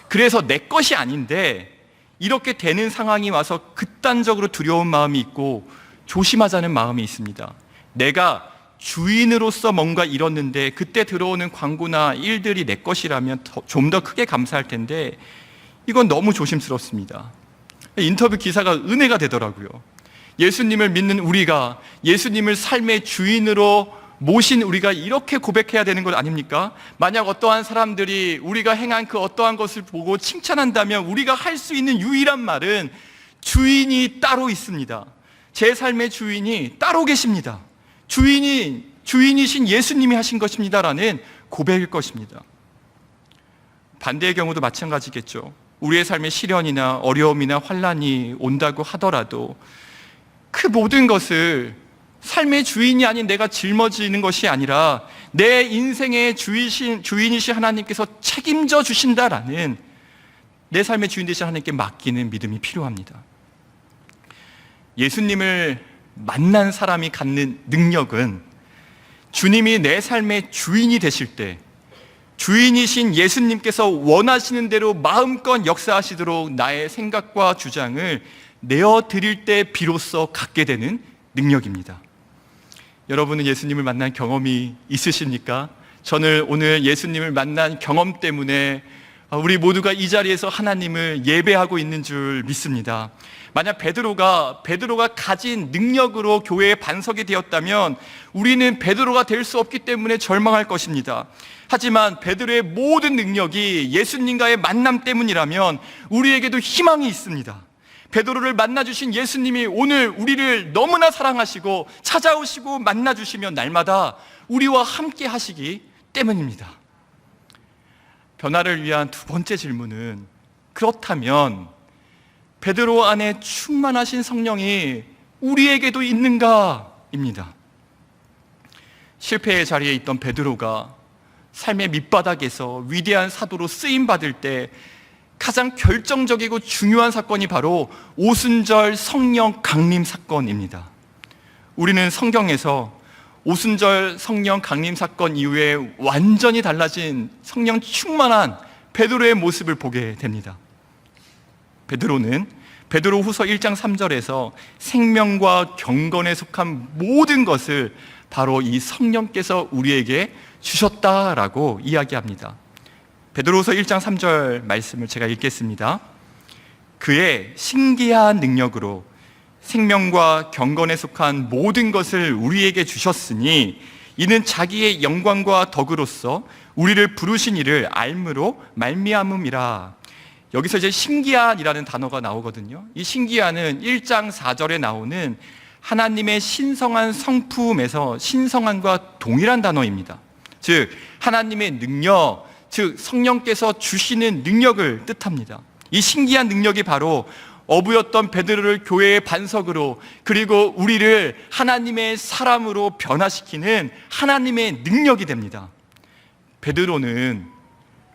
그래서 내 것이 아닌데 이렇게 되는 상황이 와서 극단적으로 두려운 마음이 있고 조심하자는 마음이 있습니다. 내가 주인으로서 뭔가 잃었는데 그때 들어오는 광고나 일들이 내 것이라면 좀 더 크게 감사할 텐데 이건 너무 조심스럽습니다. 인터뷰 기사가 은혜가 되더라고요. 예수님을 믿는 우리가, 예수님을 삶의 주인으로 모신 우리가 이렇게 고백해야 되는 것 아닙니까? 만약 어떠한 사람들이 우리가 행한 그 어떠한 것을 보고 칭찬한다면 우리가 할 수 있는 유일한 말은 주인이 따로 있습니다. 제 삶의 주인이 따로 계십니다. 주인이신 예수님이 하신 것입니다라는 고백일 것입니다. 반대의 경우도 마찬가지겠죠. 우리의 삶에 시련이나 어려움이나 환난이 온다고 하더라도 그 모든 것을 삶의 주인이 아닌 내가 짊어지는 것이 아니라 내 인생의 주인이신 하나님께서 책임져 주신다라는, 내 삶의 주인 되신 하나님께 맡기는 믿음이 필요합니다. 예수님을 만난 사람이 갖는 능력은 주님이 내 삶의 주인이 되실 때 주인이신 예수님께서 원하시는 대로 마음껏 역사하시도록 나의 생각과 주장을 내어드릴 때 비로소 갖게 되는 능력입니다. 여러분은 예수님을 만난 경험이 있으십니까? 저는 오늘 예수님을 만난 경험 때문에 우리 모두가 이 자리에서 하나님을 예배하고 있는 줄 믿습니다. 만약 베드로가 가진 능력으로 교회의 반석이 되었다면 우리는 베드로가 될 수 없기 때문에 절망할 것입니다. 하지만 베드로의 모든 능력이 예수님과의 만남 때문이라면 우리에게도 희망이 있습니다. 베드로를 만나주신 예수님이 오늘 우리를 너무나 사랑하시고 찾아오시고 만나주시면 날마다 우리와 함께 하시기 때문입니다. 변화를 위한 두 번째 질문은, 그렇다면 베드로 안에 충만하신 성령이 우리에게도 있는가입니다. 실패의 자리에 있던 베드로가 삶의 밑바닥에서 위대한 사도로 쓰임받을 때 가장 결정적이고 중요한 사건이 바로 오순절 성령 강림 사건입니다. 우리는 성경에서 오순절 성령 강림 사건 이후에 완전히 달라진 성령 충만한 베드로의 모습을 보게 됩니다. 베드로는 베드로후서 1장 3절에서 생명과 경건에 속한 모든 것을 바로 이 성령께서 우리에게 주셨다라고 이야기합니다. 베드로후서 1장 3절 말씀을 제가 읽겠습니다. 그의 신기한 능력으로 생명과 경건에 속한 모든 것을 우리에게 주셨으니 이는 자기의 영광과 덕으로서 우리를 부르신 이를 알므로 말미암음이라. 여기서 이제 신기한이라는 단어가 나오거든요. 이 신기한은 1장 4절에 나오는 하나님의 신성한 성품에서 신성한과 동일한 단어입니다. 즉 하나님의 능력, 즉 성령께서 주시는 능력을 뜻합니다. 이 신기한 능력이 바로 어부였던 베드로를 교회의 반석으로, 그리고 우리를 하나님의 사람으로 변화시키는 하나님의 능력이 됩니다. 베드로는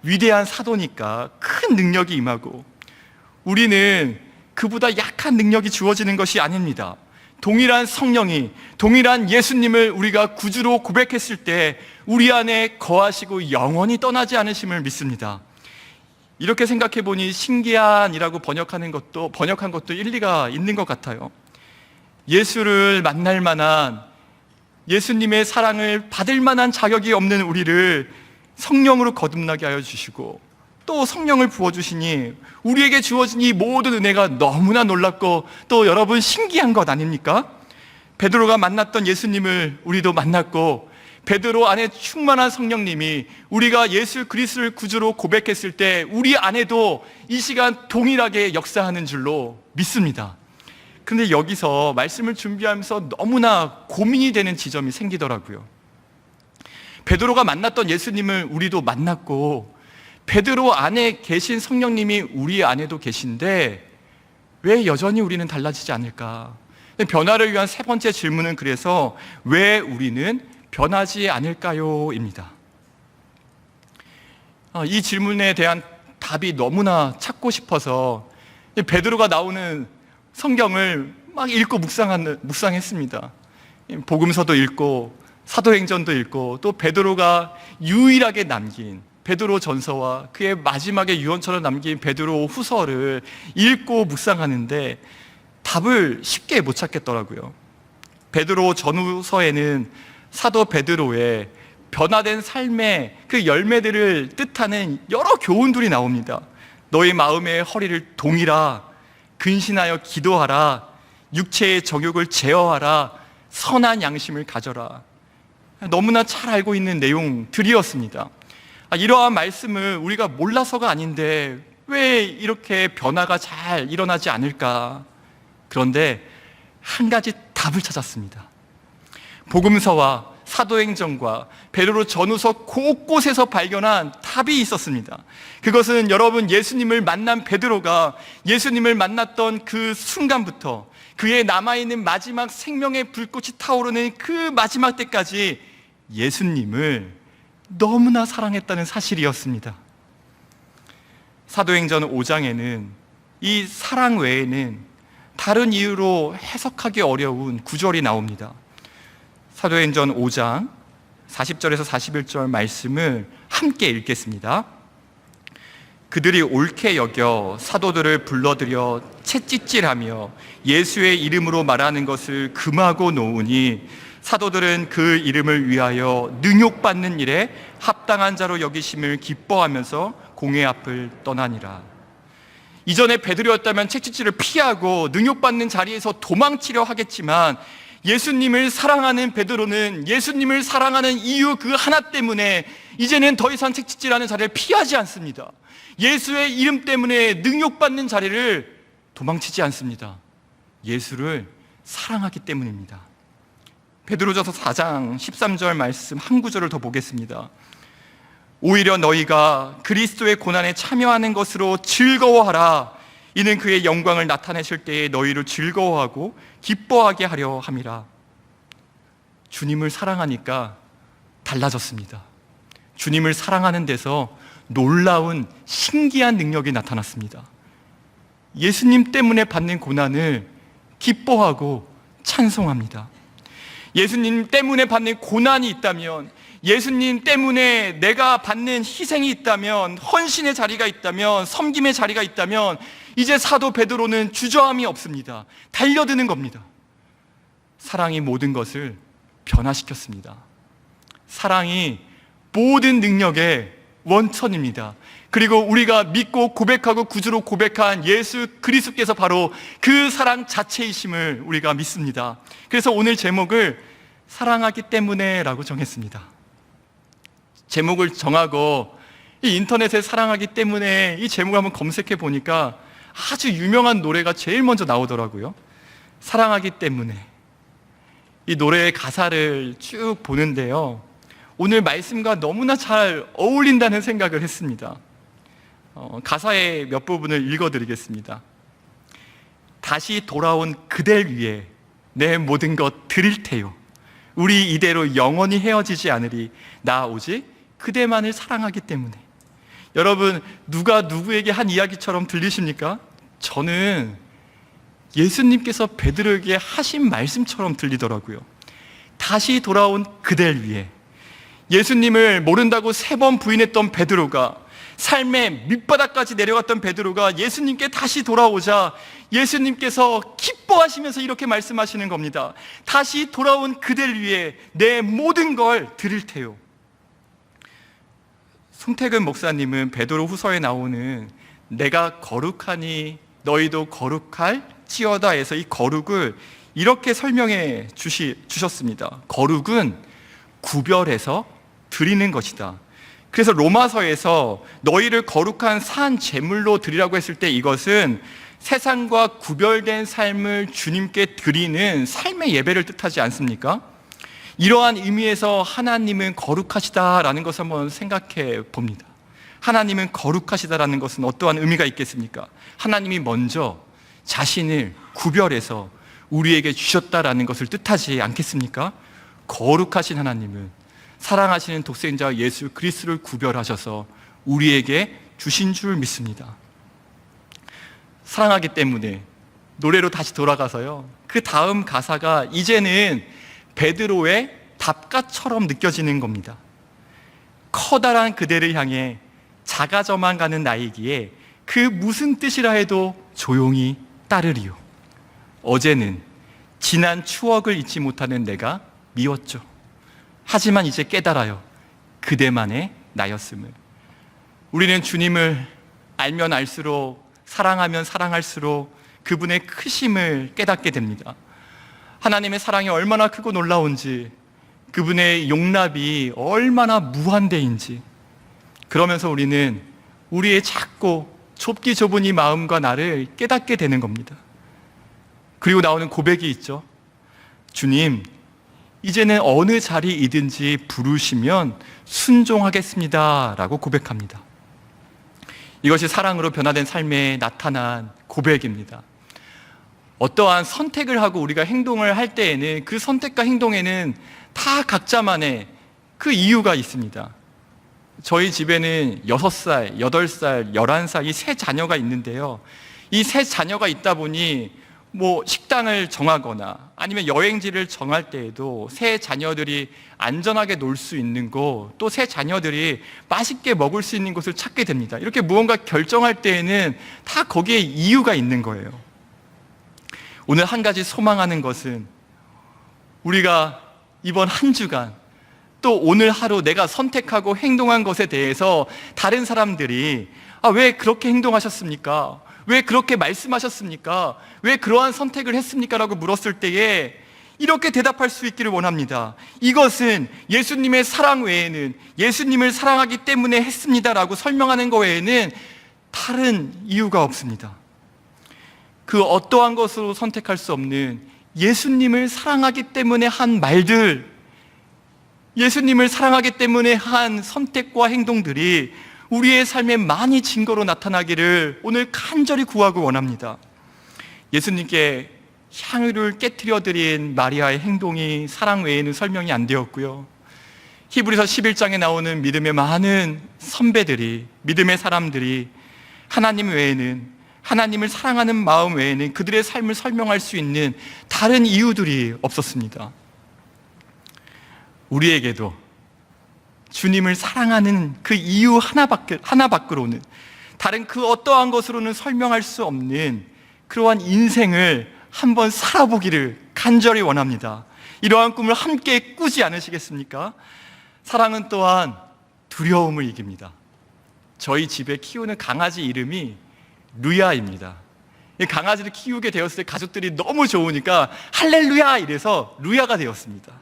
위대한 사도니까 큰 능력이 임하고 우리는 그보다 약한 능력이 주어지는 것이 아닙니다. 동일한 성령이, 동일한 예수님을 우리가 구주로 고백했을 때 우리 안에 거하시고 영원히 떠나지 않으심을 믿습니다. 이렇게 생각해 보니 신기한이라고 번역한 것도 일리가 있는 것 같아요. 예수를 만날 만한, 예수님의 사랑을 받을 만한 자격이 없는 우리를 성령으로 거듭나게 하여 주시고 또 성령을 부어주시니 우리에게 주어진 이 모든 은혜가 너무나 놀랍고 또 여러분 신기한 것 아닙니까? 베드로가 만났던 예수님을 우리도 만났고 베드로 안에 충만한 성령님이 우리가 예수 그리스도를 구주로 고백했을 때 우리 안에도 이 시간 동일하게 역사하는 줄로 믿습니다. 그런데 여기서 말씀을 준비하면서 너무나 고민이 되는 지점이 생기더라고요. 베드로가 만났던 예수님을 우리도 만났고 베드로 안에 계신 성령님이 우리 안에도 계신데 왜 여전히 우리는 달라지지 않을까? 변화를 위한 세 번째 질문은 그래서 왜 우리는 변하지 않을까요? 입니다. 이 질문에 대한 답이 너무나 찾고 싶어서 베드로가 나오는 성경을 막 읽고 묵상했습니다. 복음서도 읽고 사도행전도 읽고 또 베드로가 유일하게 남긴 베드로 전서와 그의 마지막에 유언처럼 남긴 베드로 후서를 읽고 묵상하는데 답을 쉽게 못 찾겠더라고요. 베드로 전후서에는 사도 베드로의 변화된 삶의 그 열매들을 뜻하는 여러 교훈들이 나옵니다. 너희 마음의 허리를 동이라, 근신하여 기도하라, 육체의 정욕을 제어하라, 선한 양심을 가져라. 너무나 잘 알고 있는 내용들이었습니다. 이러한 말씀을 우리가 몰라서가 아닌데 왜 이렇게 변화가 잘 일어나지 않을까? 그런데 한 가지 답을 찾았습니다. 복음서와 사도행전과 베드로 전후서 곳곳에서 발견한 답이 있었습니다. 그것은 여러분, 예수님을 만난 베드로가 예수님을 만났던 그 순간부터 그의 남아있는 마지막 생명의 불꽃이 타오르는 그 마지막 때까지 예수님을 너무나 사랑했다는 사실이었습니다. 사도행전 5장에는 이 사랑 외에는 다른 이유로 해석하기 어려운 구절이 나옵니다. 사도행전 5장 40절에서 41절 말씀을 함께 읽겠습니다. 그들이 옳게 여겨 사도들을 불러들여 채찍질하며 예수의 이름으로 말하는 것을 금하고 놓으니 사도들은 그 이름을 위하여 능욕받는 일에 합당한 자로 여기심을 기뻐하면서 공회 앞을 떠나니라. 이전에 베드로였다면 채찍질을 피하고 능욕받는 자리에서 도망치려 하겠지만 예수님을 사랑하는 베드로는 예수님을 사랑하는 이유 그 하나 때문에 이제는 더 이상 채찍질하는 자리를 피하지 않습니다. 예수의 이름 때문에 능욕받는 자리를 도망치지 않습니다. 예수를 사랑하기 때문입니다. 베드로전서 4장 13절 말씀 한 구절을 더 보겠습니다. 오히려 너희가 그리스도의 고난에 참여하는 것으로 즐거워하라. 이는 그의 영광을 나타내실 때에 너희를 즐거워하고 기뻐하게 하려 함이라. 주님을 사랑하니까 달라졌습니다. 주님을 사랑하는 데서 놀라운 신기한 능력이 나타났습니다. 예수님 때문에 받는 고난을 기뻐하고 찬송합니다. 예수님 때문에 받는 고난이 있다면, 예수님 때문에 내가 받는 희생이 있다면, 헌신의 자리가 있다면, 섬김의 자리가 있다면 이제 사도 베드로는 주저함이 없습니다. 달려드는 겁니다. 사랑이 모든 것을 변화시켰습니다. 사랑이 모든 능력의 원천입니다. 그리고 우리가 믿고 고백하고 구주로 고백한 예수 그리스도께서 바로 그 사랑 자체이심을 우리가 믿습니다. 그래서 오늘 제목을 사랑하기 때문에 라고 정했습니다. 제목을 정하고 이 인터넷에 사랑하기 때문에 이 제목을 한번 검색해 보니까 아주 유명한 노래가 제일 먼저 나오더라고요. 사랑하기 때문에. 이 노래의 가사를 쭉 보는데요, 오늘 말씀과 너무나 잘 어울린다는 생각을 했습니다. 가사의 몇 부분을 읽어드리겠습니다. 다시 돌아온 그댈 위해 내 모든 것 드릴 테요. 우리 이대로 영원히 헤어지지 않으리. 나 오직 그대만을 사랑하기 때문에. 여러분, 누가 누구에게 한 이야기처럼 들리십니까? 저는 예수님께서 베드로에게 하신 말씀처럼 들리더라고요. 다시 돌아온 그댈 위해. 예수님을 모른다고 3번 부인했던 베드로가, 삶의 밑바닥까지 내려갔던 베드로가 예수님께 다시 돌아오자 예수님께서 기뻐하시면서 이렇게 말씀하시는 겁니다. 다시 돌아온 그댈 위해 내 모든 걸 드릴 테요. 송태근 목사님은 베드로 후서에 나오는 내가 거룩하니 너희도 거룩할지어다에서 이 거룩을 이렇게 설명해 주셨습니다. 거룩은 구별해서 드리는 것이다. 그래서 로마서에서 너희를 거룩한 산 제물로 드리라고 했을 때 이것은 세상과 구별된 삶을 주님께 드리는 삶의 예배를 뜻하지 않습니까? 이러한 의미에서 하나님은 거룩하시다라는 것을 한번 생각해 봅니다. 하나님은 거룩하시다라는 것은 어떠한 의미가 있겠습니까? 하나님이 먼저 자신을 구별해서 우리에게 주셨다라는 것을 뜻하지 않겠습니까? 거룩하신 하나님은 사랑하시는 독생자 예수 그리스도를 구별하셔서 우리에게 주신 줄 믿습니다. 사랑하기 때문에 노래로 다시 돌아가서요, 그 다음 가사가 이제는 베드로의 답가처럼 느껴지는 겁니다. 커다란 그대를 향해 작아져만 가는 나이기에 그 무슨 뜻이라 해도 조용히 따르리요. 어제는 지난 추억을 잊지 못하는 내가 미웠죠. 하지만 이제 깨달아요. 그대만의 나였음을. 우리는 주님을 알면 알수록, 사랑하면 사랑할수록 그분의 크심을 깨닫게 됩니다. 하나님의 사랑이 얼마나 크고 놀라운지, 그분의 용납이 얼마나 무한대인지, 그러면서 우리는 우리의 작고 좁기 좁은 이 마음과 나를 깨닫게 되는 겁니다. 그리고 나오는 고백이 있죠. 주님, 이제는 어느 자리이든지 부르시면 순종하겠습니다 라고 고백합니다. 이것이 사랑으로 변화된 삶에 나타난 고백입니다. 어떠한 선택을 하고 우리가 행동을 할 때에는 그 선택과 행동에는 다 각자만의 그 이유가 있습니다. 저희 집에는 6살, 8살, 11살 이 세 자녀가 있는데요. 이 세 자녀가 있다 보니 식당을 정하거나 아니면 여행지를 정할 때에도 새 자녀들이 안전하게 놀 수 있는 곳, 또 새 자녀들이 맛있게 먹을 수 있는 곳을 찾게 됩니다. 이렇게 무언가 결정할 때에는 다 거기에 이유가 있는 거예요. 오늘 한 가지 소망하는 것은 우리가 이번 한 주간 또 오늘 하루 내가 선택하고 행동한 것에 대해서 다른 사람들이 왜 그렇게 행동하셨습니까? 왜 그렇게 말씀하셨습니까? 왜 그러한 선택을 했습니까? 라고 물었을 때에 이렇게 대답할 수 있기를 원합니다. 이것은 예수님의 사랑 외에는, 예수님을 사랑하기 때문에 했습니다 라고 설명하는 것 외에는 다른 이유가 없습니다. 그 어떠한 것으로 선택할 수 없는 예수님을 사랑하기 때문에 한 말들, 예수님을 사랑하기 때문에 한 선택과 행동들이 우리의 삶에 많이 증거로 나타나기를 오늘 간절히 구하고 원합니다. 예수님께 향유를 깨트려 드린 마리아의 행동이 사랑 외에는 설명이 안 되었고요. 히브리서 11장에 나오는 믿음의 많은 선배들이, 믿음의 사람들이 하나님 외에는, 하나님을 사랑하는 마음 외에는 그들의 삶을 설명할 수 있는 다른 이유들이 없었습니다. 우리에게도 주님을 사랑하는 그 이유 하나 밖으로는, 다른 그 어떠한 것으로는 설명할 수 없는 그러한 인생을 한번 살아보기를 간절히 원합니다. 이러한 꿈을 함께 꾸지 않으시겠습니까? 사랑은 또한 두려움을 이깁니다. 저희 집에 키우는 강아지 이름이 루야입니다. 이 강아지를 키우게 되었을 때 가족들이 너무 좋으니까 할렐루야 이래서 루야가 되었습니다.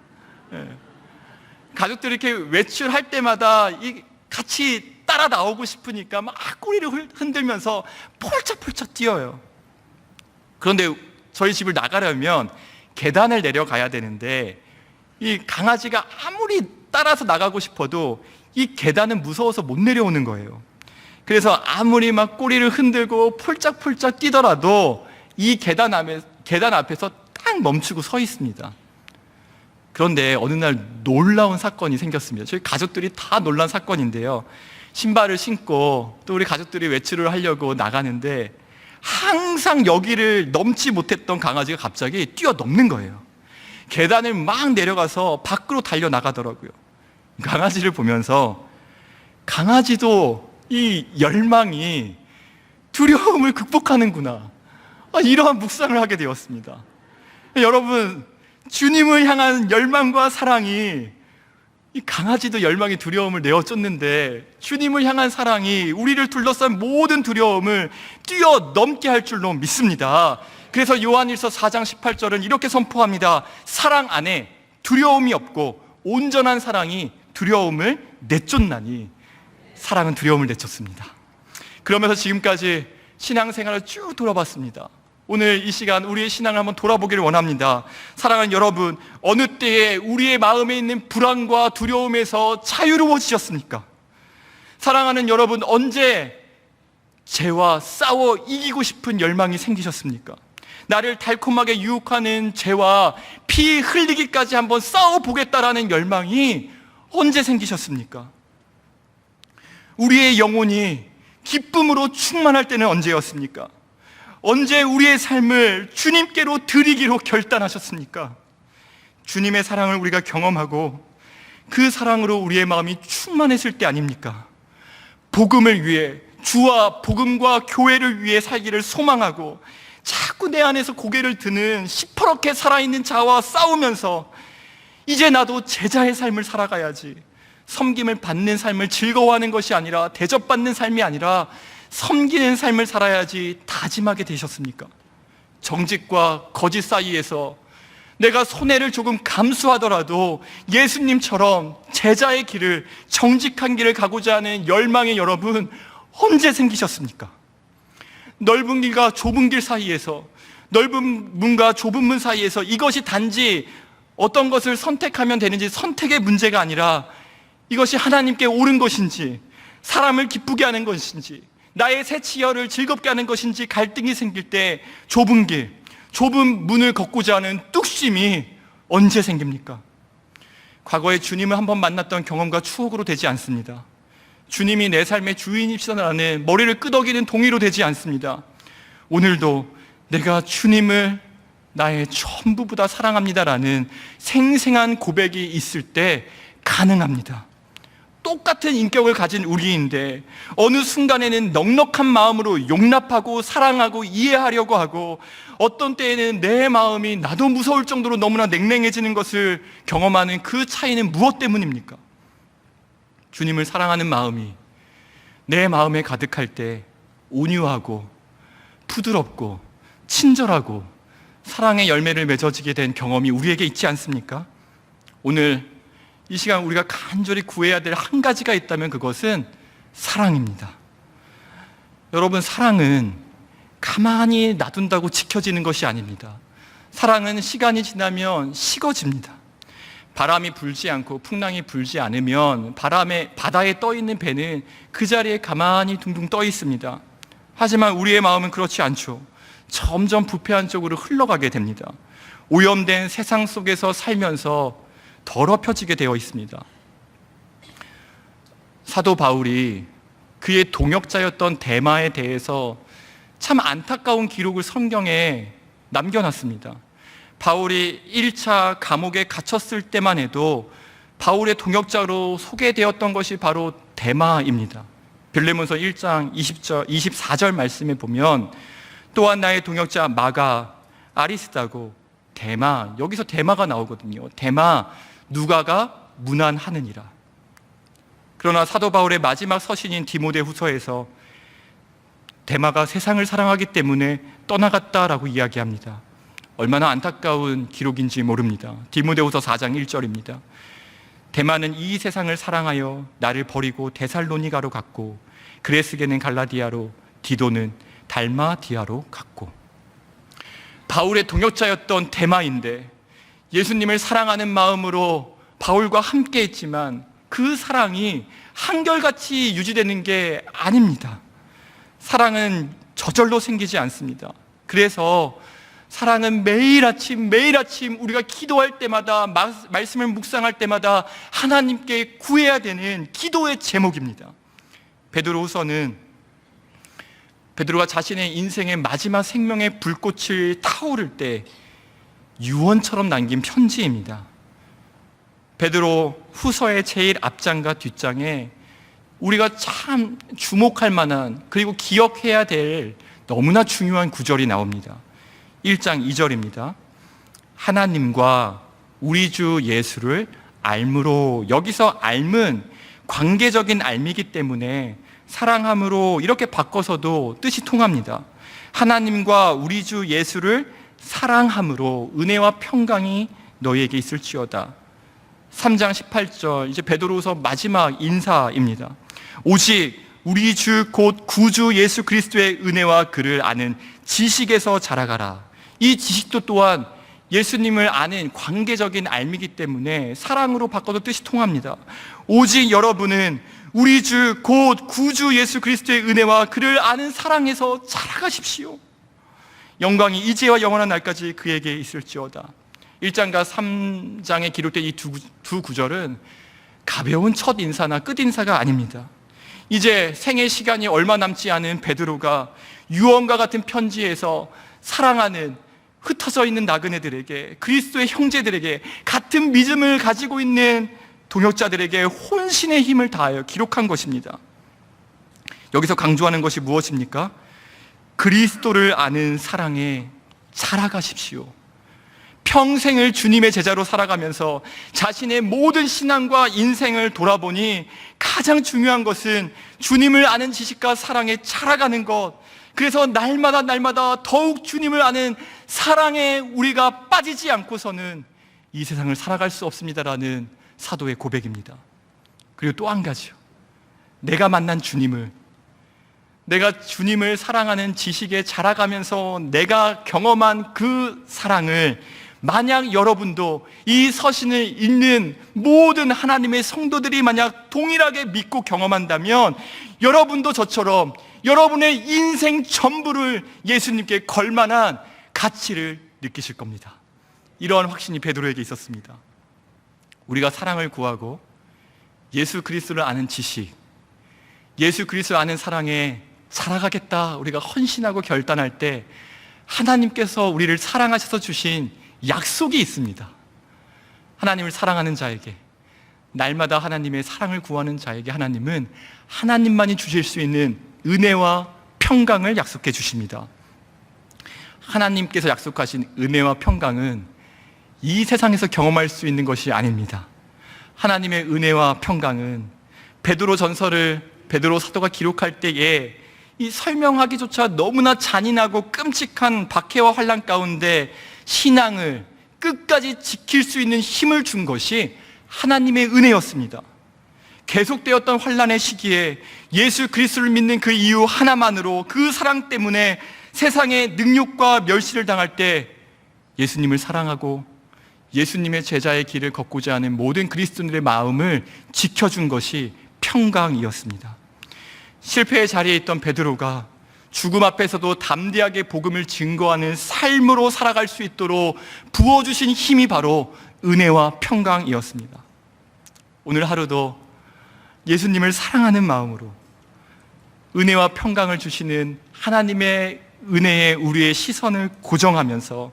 가족들이 이렇게 외출할 때마다 같이 따라 나오고 싶으니까 막 꼬리를 흔들면서 폴짝폴짝 뛰어요. 그런데 저희 집을 나가려면 계단을 내려가야 되는데 이 강아지가 아무리 따라서 나가고 싶어도 이 계단은 무서워서 못 내려오는 거예요. 그래서 아무리 막 꼬리를 흔들고 폴짝폴짝 뛰더라도 이 계단 앞에서 딱 멈추고 서 있습니다. 그런데 어느 날 놀라운 사건이 생겼습니다. 저희 가족들이 다 놀란 사건인데요. 신발을 신고 또 우리 가족들이 외출을 하려고 나가는데 항상 여기를 넘지 못했던 강아지가 갑자기 뛰어넘는 거예요. 계단을 막 내려가서 밖으로 달려나가더라고요. 강아지를 보면서 강아지도 이 열망이 두려움을 극복하는구나, 이러한 묵상을 하게 되었습니다. 여러분, 주님을 향한 열망과 사랑이, 이 강아지도 열망이 두려움을 내어쫓는데 주님을 향한 사랑이 우리를 둘러싼 모든 두려움을 뛰어넘게 할 줄로 믿습니다. 그래서 요한일서 4장 18절은 이렇게 선포합니다. 사랑 안에 두려움이 없고 온전한 사랑이 두려움을 내쫓나니. 사랑은 두려움을 내쫓습니다. 그러면서 지금까지 신앙생활을 쭉 돌아봤습니다. 오늘 이 시간 우리의 신앙을 한번 돌아보기를 원합니다. 사랑하는 여러분, 어느 때에 우리의 마음에 있는 불안과 두려움에서 자유로워지셨습니까? 사랑하는 여러분, 언제 죄와 싸워 이기고 싶은 열망이 생기셨습니까? 나를 달콤하게 유혹하는 죄와 피 흘리기까지 한번 싸워보겠다라는 열망이 언제 생기셨습니까? 우리의 영혼이 기쁨으로 충만할 때는 언제였습니까? 언제 우리의 삶을 주님께로 드리기로 결단하셨습니까? 주님의 사랑을 우리가 경험하고 그 사랑으로 우리의 마음이 충만했을 때 아닙니까? 복음을 위해, 주와 복음과 교회를 위해 살기를 소망하고 자꾸 내 안에서 고개를 드는 시퍼렇게 살아있는 자와 싸우면서 이제 나도 제자의 삶을 살아가야지, 섬김을 받는 삶을 즐거워하는 것이 아니라, 대접받는 삶이 아니라 섬기는 삶을 살아야지 다짐하게 되셨습니까? 정직과 거짓 사이에서 내가 손해를 조금 감수하더라도 예수님처럼 제자의 길을, 정직한 길을 가고자 하는 열망의 여러분 언제 생기셨습니까? 넓은 길과 좁은 길 사이에서, 넓은 문과 좁은 문 사이에서 이것이 단지 어떤 것을 선택하면 되는지 선택의 문제가 아니라 이것이 하나님께 옳은 것인지, 사람을 기쁘게 하는 것인지, 나의 새 치열을 즐겁게 하는 것인지 갈등이 생길 때 좁은 길, 좁은 문을 걷고자 하는 뚝심이 언제 생깁니까? 과거에 주님을 한번 만났던 경험과 추억으로 되지 않습니다. 주님이 내 삶의 주인이시라는 머리를 끄덕이는 동의로 되지 않습니다. 오늘도 내가 주님을 나의 전부보다 사랑합니다라는 생생한 고백이 있을 때 가능합니다. 똑같은 인격을 가진 우리인데 어느 순간에는 넉넉한 마음으로 용납하고 사랑하고 이해하려고 하고, 어떤 때에는 내 마음이 나도 무서울 정도로 너무나 냉랭해지는 것을 경험하는 그 차이는 무엇 때문입니까? 주님을 사랑하는 마음이 내 마음에 가득할 때 온유하고 부드럽고 친절하고 사랑의 열매를 맺어지게 된 경험이 우리에게 있지 않습니까? 오늘 이 시간 우리가 간절히 구해야 될 한 가지가 있다면 그것은 사랑입니다. 여러분, 사랑은 가만히 놔둔다고 지켜지는 것이 아닙니다. 사랑은 시간이 지나면 식어집니다. 바람이 불지 않고 풍랑이 불지 않으면 바다에 떠 있는 배는 그 자리에 가만히 둥둥 떠 있습니다. 하지만 우리의 마음은 그렇지 않죠. 점점 부패한 쪽으로 흘러가게 됩니다. 오염된 세상 속에서 살면서 더럽혀지게 되어 있습니다. 사도 바울이 그의 동역자였던 데마에 대해서 참 안타까운 기록을 성경에 남겨놨습니다. 바울이 1차 감옥에 갇혔을 때만 해도 바울의 동역자로 소개되었던 것이 바로 데마입니다. 빌레몬서 1장 24절 말씀에 보면 또한 나의 동역자 마가, 아리스다고, 데마, 여기서 데마가 나오거든요. 데마, 누가가 문안하느니라. 그러나 사도 바울의 마지막 서신인 디모데후서에서 데마가 세상을 사랑하기 때문에 떠나갔다라고 이야기합니다. 얼마나 안타까운 기록인지 모릅니다. 디모데후서 4장 1절입니다. 데마는 이 세상을 사랑하여 나를 버리고 데살로니가로 갔고, 그레스게는 갈라디아로, 디도는 달마디아로 갔고. 바울의 동역자였던 데마인데 예수님을 사랑하는 마음으로 바울과 함께 했지만 그 사랑이 한결같이 유지되는 게 아닙니다. 사랑은 저절로 생기지 않습니다. 그래서 사랑은 매일 아침 우리가 기도할 때마다, 말씀을 묵상할 때마다 하나님께 구해야 되는 기도의 제목입니다. 베드로가 자신의 인생의 마지막 생명의 불꽃을 타오를 때 유언처럼 남긴 편지입니다. 베드로 후서의 제일 앞장과 뒷장에 우리가 참 주목할 만한, 그리고 기억해야 될 너무나 중요한 구절이 나옵니다. 1장 2절입니다. 하나님과 우리 주 예수를 알므로, 여기서 알은 관계적인 알미기 때문에 사랑함으로 이렇게 바꿔서도 뜻이 통합니다. 하나님과 우리 주 예수를 사랑함으로 은혜와 평강이 너희에게 있을지어다. 3장 18절, 이제 베드로후서 마지막 인사입니다. 오직 우리 주 곧 구주 예수 그리스도의 은혜와 그를 아는 지식에서 자라가라. 이 지식도 또한 예수님을 아는 관계적인 알미기 때문에 사랑으로 바꿔도 뜻이 통합니다. 오직 여러분은 우리 주 곧 구주 예수 그리스도의 은혜와 그를 아는 사랑에서 자라가십시오. 영광이 이제와 영원한 날까지 그에게 있을지어다. 1장과 3장에 기록된 이 두 구절은 가벼운 첫 인사나 끝 인사가 아닙니다. 이제 생애 시간이 얼마 남지 않은 베드로가 유언과 같은 편지에서 사랑하는, 흩어져 있는 나그네들에게, 그리스도의 형제들에게, 같은 믿음을 가지고 있는 동역자들에게 혼신의 힘을 다하여 기록한 것입니다. 여기서 강조하는 것이 무엇입니까? 그리스도를 아는 사랑에 자라가십시오. 평생을 주님의 제자로 살아가면서 자신의 모든 신앙과 인생을 돌아보니 가장 중요한 것은 주님을 아는 지식과 사랑에 자라가는 것. 그래서 날마다 더욱 주님을 아는 사랑에 우리가 빠지지 않고서는 이 세상을 살아갈 수 없습니다라는 사도의 고백입니다. 그리고 또 한 가지요. 내가 만난 주님을, 내가 주님을 사랑하는 지식에 자라가면서 내가 경험한 그 사랑을 만약 여러분도 이 서신을 읽는 모든 하나님의 성도들이 만약 동일하게 믿고 경험한다면 여러분도 저처럼 여러분의 인생 전부를 예수님께 걸 만한 가치를 느끼실 겁니다. 이러한 확신이 베드로에게 있었습니다. 우리가 사랑을 구하고 예수 그리스도를 아는 지식, 예수 그리스도를 아는 사랑에 살아가겠다 우리가 헌신하고 결단할 때 하나님께서 우리를 사랑하셔서 주신 약속이 있습니다. 하나님을 사랑하는 자에게, 날마다 하나님의 사랑을 구하는 자에게 하나님은 하나님만이 주실 수 있는 은혜와 평강을 약속해 주십니다. 하나님께서 약속하신 은혜와 평강은 이 세상에서 경험할 수 있는 것이 아닙니다. 하나님의 은혜와 평강은 베드로 전서를 베드로 사도가 기록할 때에 이 설명하기조차 너무나 잔인하고 끔찍한 박해와 환난 가운데 신앙을 끝까지 지킬 수 있는 힘을 준 것이 하나님의 은혜였습니다. 계속되었던 환난의 시기에 예수 그리스도를 믿는 그 이유 하나만으로, 그 사랑 때문에 세상의 능욕과 멸시를 당할 때 예수님을 사랑하고 예수님의 제자의 길을 걷고자 하는 모든 그리스도인들의 마음을 지켜준 것이 평강이었습니다. 실패의 자리에 있던 베드로가 죽음 앞에서도 담대하게 복음을 증거하는 삶으로 살아갈 수 있도록 부어주신 힘이 바로 은혜와 평강이었습니다. 오늘 하루도 예수님을 사랑하는 마음으로 은혜와 평강을 주시는 하나님의 은혜에 우리의 시선을 고정하면서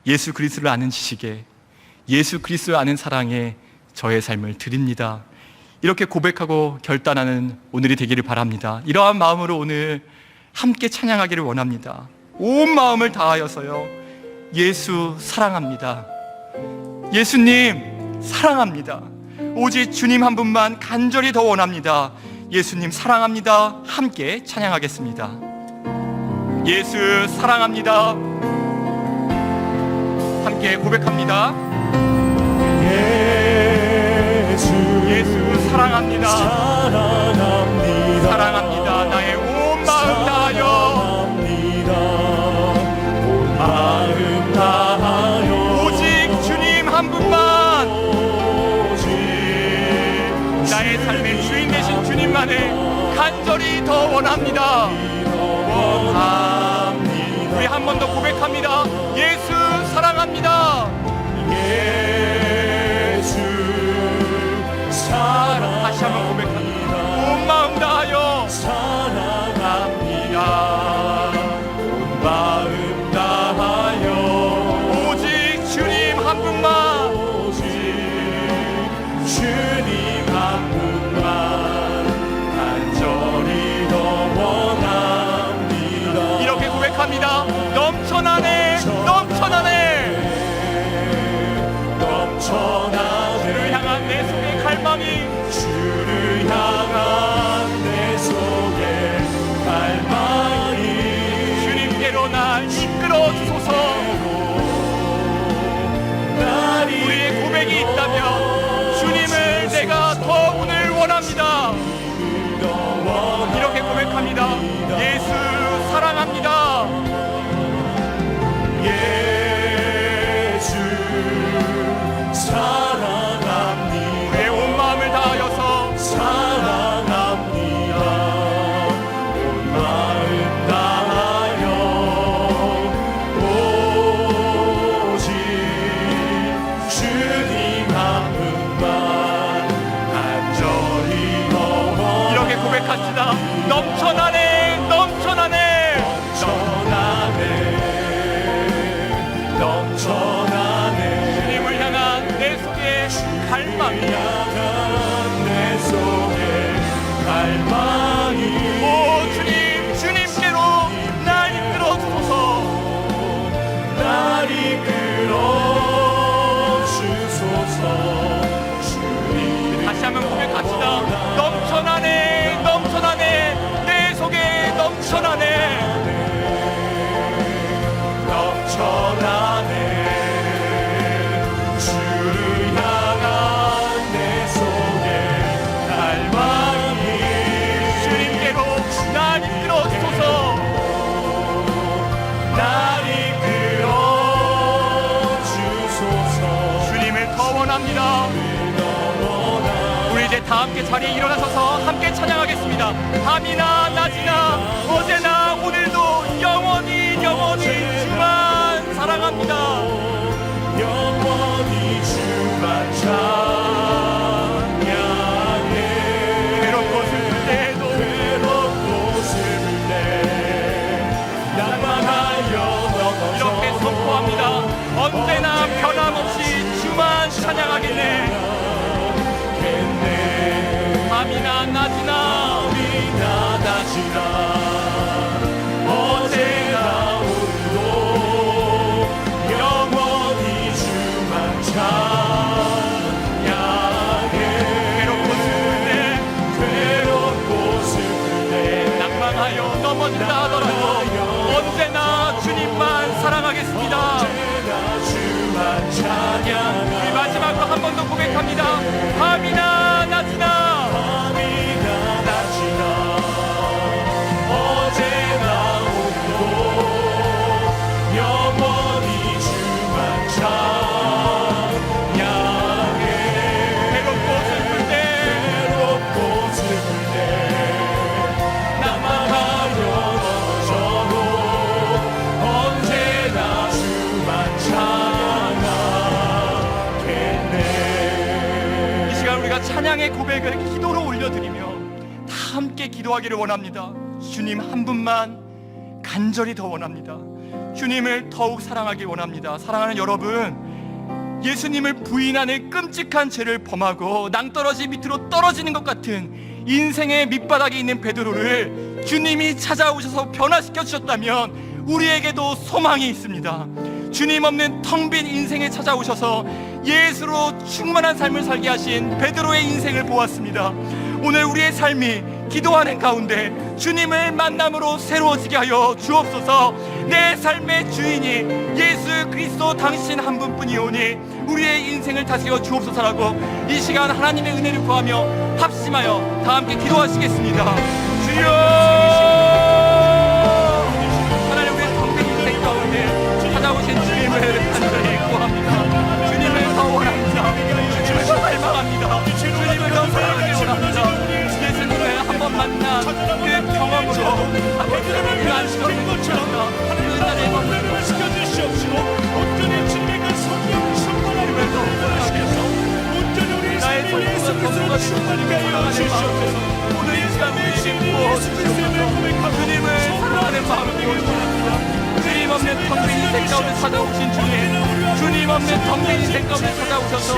예수 그리스도를 아는 지식에, 예수 그리스도를 아는 사랑에 저의 삶을 드립니다. 이렇게 고백하고 결단하는 오늘이 되기를 바랍니다. 이러한 마음으로 오늘 함께 찬양하기를 원합니다. 온 마음을 다하여서요. 예수 사랑합니다. 예수님 사랑합니다. 오직 주님 한 분만 간절히 더 원합니다. 예수님 사랑합니다. 함께 찬양하겠습니다. 예수 사랑합니다. 함께 고백합니다. 예수 사랑합니다. 사랑합니다. 나의 온 마음 다하여, 온 마음 다하여 오직 주님 한 분만, 나의 삶의 주인 되신 주님만을 간절히 더 원합니다. 우리 한 번 더 고백합니다. 예수 사랑합니다. 예수 사랑. 다시 한번 고백합니다. 온 마음 다하여 사랑합니다. 온 마음 다하여 오직 주님 한 분만, 오직 주님 한 분만 간절히 더 원합니다. 이렇게 고백합니다. 넘쳐나네, 넘쳐나네, 넘쳐나네. 주를 향한 내 속의 갈망이, 주를 향한 내 속의 갈망이 주님께로 날 이끌어 주소서. 우리의 고백이 있다면 주님을 내가 더 오늘 원합니다. 이렇게 고백합니다. 예수 사랑합니다. 예수 사랑합니다. 우리의 온 마음을 다하여서 사랑합니다. 온 마음 다하여 오직 주님 한 분만 간절히 더. 이렇게 고백합시다. 넘쳐나네, 넘쳐나네, 넘쳐나네, 넘쳐나네. 주님을 향한 내 속의 갈망이야. 원합니다. 우리 이제 다 함께 자리에 일어나셔서 함께 찬양하겠습니다. 밤이나 낮이나 어제나 오늘도 영원히 주만 사랑합니다. 영원히 주만 찬양해. 괴롭고 슬플 때에도 낭만하여 이렇게 선포합니다. 언제나 변함없이 주만 찬양하겠네. 밤이나 낮이나 어제나 오늘도 영원히 주만 찬양해. 괴롭고 슬플 때 낭만하여 넘어진다 하더라도 언제나 주님만 사랑하겠습니다. 주만 찬양해. 우리 마지막으로 한 번 더 고백합니다. 밤이나 낮이나 어제나 오늘도 영원히 주만 찬양해. 괴롭고 슬플 때 낭만하여 넘어져도 언제나 주만 찬양하겠네. 이 시간 우리가 찬양의 고백을 기도로 올려드리며 다 함께 기도하기를 원합니다. 주님 한 분만 간절히 더 원합니다. 주님을 더욱 사랑하기 원합니다. 사랑하는 여러분, 예수님을 부인하는 끔찍한 죄를 범하고 낭떠러지 밑으로 떨어지는 것 같은 인생의 밑바닥에 있는 베드로를 주님이 찾아오셔서 변화시켜 주셨다면 우리에게도 소망이 있습니다. 주님 없는 텅 빈 인생에 찾아오셔서 예수로 충만한 삶을 살게 하신 베드로의 인생을 보았습니다. 오늘 우리의 삶이 기도하는 가운데 주님을 만남으로 새로워지게 하여 주옵소서. 내 삶의 주인이 예수 그리스도 당신 한 분뿐이오니 우리의 인생을 다스려 주옵소서라고 이 시간 하나님의 은혜를 구하며 합심하여 다 함께 기도하시겠습니다. 주여, 하나님 우리의 텅빈 인생 가운데 찾아오신 주님을 간절히 구합니다. 주님을 더 원합니다. 주님을 더 닮아갑니다. 주님을 더 사랑하기 원합니다. 예수님을 한 번 만난 그 경험으로 하나님을 안시켜주는 것처럼 하나님 나라의 법을 시켜주시옵시고 온전히 주님의 그 성령 충만함을 더하시옵소서. 온전히 우리 나의 삶이 예수 그리스도로 충만하게 하여 주시옵소서. 오늘 이 시간 우리 예수 믿고 그리스도를 고백하고 주님을 사랑하는 마음을 보여주옵소서. 주님 없는 텅빈 인생 가운데 찾아오신 주님, 주님 없는 텅빈 인생 가운데 찾아오셔서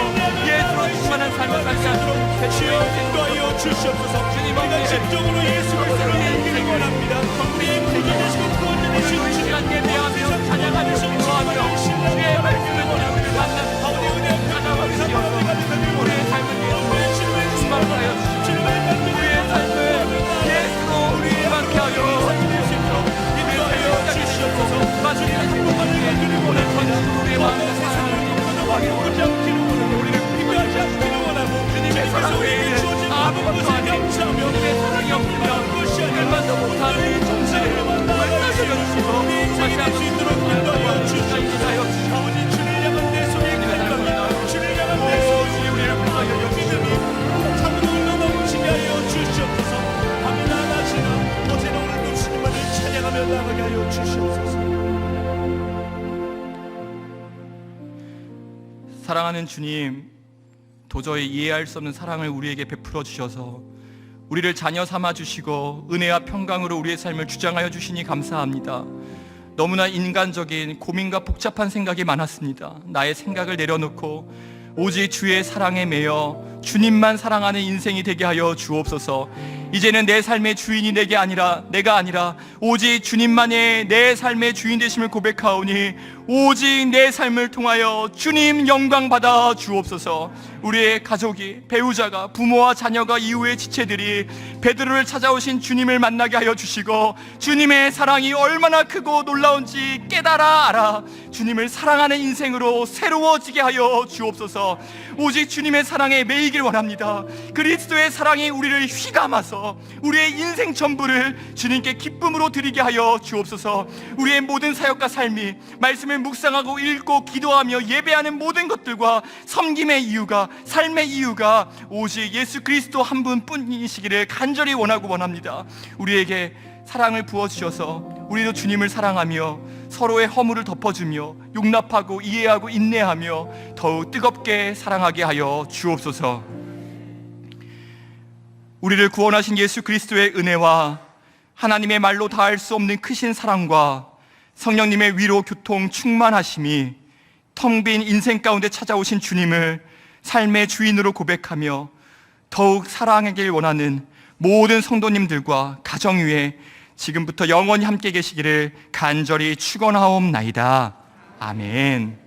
예수로 충만한 삶을 살게 하시는 주여 인도하여 주시옵소서. 주님 우리가 없는 집중으로 예수 그리스도를 알기를 원합니다. 우리의 구주되시고 구원되신 우리 주님 시간 예배하며 찬양하며 기도하며 주의 말씀을 우리를 만난 가운데 은혜 찾아와 주시옵소서. 우리의 삶을 예수로 충만하여 주시옵소서. 우리의 삶을 예수로 우리만케 하여 주시옵소서. 기도하여 주시옵소서. 마지막에 행복하는 주님 오늘 전주 우리의 마음을 사랑하는 우리를 피하지 않기를 원하고 주님의 사랑에 아무것도 아닌 주님의 사랑이 없으면 얼마도 못하는 이 존재를 말씀하시고 다시 한번 주님으로 인도하여 주시옵소서. 아버지 주를 향한 내 속에 갈망이나 주를 향한 내 속에 우리를 향하여 믿음이 참으로 흘러넘치게 하여 주시옵소서. 밤이나 낮이나 어제나 오늘도 주님만을 찬양하며 나가게 하여 주시옵소서. 사랑하는 주님, 도저히 이해할 수 없는 사랑을 우리에게 베풀어 주셔서 우리를 자녀 삼아 주시고 은혜와 평강으로 우리의 삶을 주장하여 주시니 감사합니다. 너무나 인간적인 고민과 복잡한 생각이 많았습니다. 나의 생각을 내려놓고 오직 주의 사랑에 매여 주님만 사랑하는 인생이 되게 하여 주옵소서. 이제는 내 삶의 주인이 내가 아니라 오직 주님만의 내 삶의 주인 되심을 고백하오니 오직 내 삶을 통하여 주님 영광 받아 주옵소서. 우리의 가족이, 배우자가, 부모와 자녀가, 이후의 지체들이 베드로를 찾아오신 주님을 만나게 하여 주시고 주님의 사랑이 얼마나 크고 놀라운지 깨달아 알아 주님을 사랑하는 인생으로 새로워지게 하여 주옵소서. 오직 주님의 사랑에 매이길 원합니다. 그리스도의 사랑이 우리를 휘감아서 우리의 인생 전부를 주님께 기쁨으로 드리게 하여 주옵소서. 우리의 모든 사역과 삶이 말씀을 말씀을 묵상하고 읽고 기도하며 예배하는 모든 것들과 섬김의 이유가, 삶의 이유가 오직 예수 그리스도 한 분뿐이시기를 간절히 원합니다. 우리에게 사랑을 부어주셔서 우리도 주님을 사랑하며 서로의 허물을 덮어주며 용납하고 이해하고 인내하며 더욱 뜨겁게 사랑하게 하여 주옵소서. 우리를 구원하신 예수 그리스도의 은혜와 하나님의 말로 다할 수 없는 크신 사랑과 성령님의 위로 교통 충만하심이 텅 빈 인생 가운데 찾아오신 주님을 삶의 주인으로 고백하며 더욱 사랑하길 원하는 모든 성도님들과 가정 위에 지금부터 영원히 함께 계시기를 간절히 축원하옵나이다. 아멘.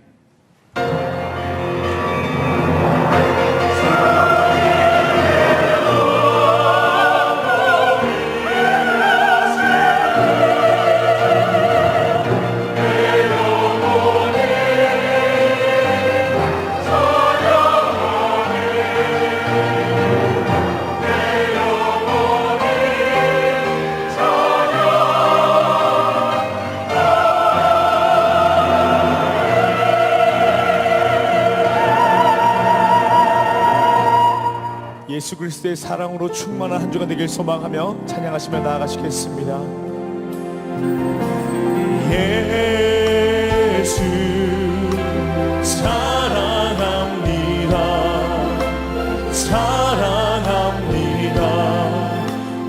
예수 그리스도의 사랑으로 충만한 한 주가 되길 소망하며 찬양하시며 나아가시겠습니다. 예수 사랑합니다. 사랑합니다.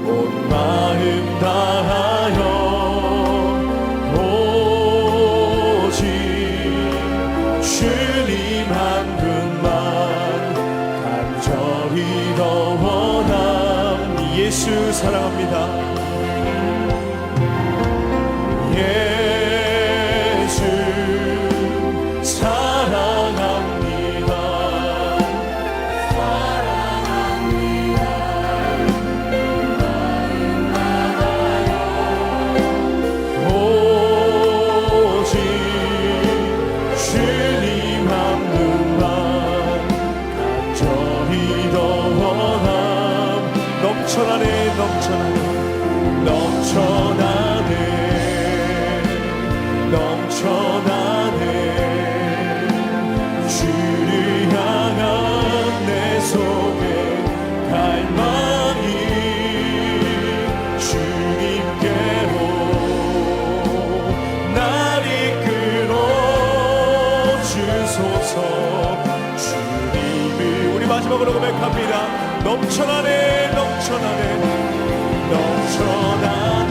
온 마음 다하여 오직 주님 한 분만 간절히 더 원함. 예수 사랑합니다. 예수 사랑합니다. 사랑합니다. 오직 주님 한 분만 간절히 더 원함. 넘쳐나네 넘쳐나네 넘쳐나네 넘쳐나네 주를 향한 내 속에 갈망이 주님께로 날 이끌어 주소서. 주님을 우리 마지막으로 고백합니다. 넘쳐나네 넘쳐나네 넘쳐나네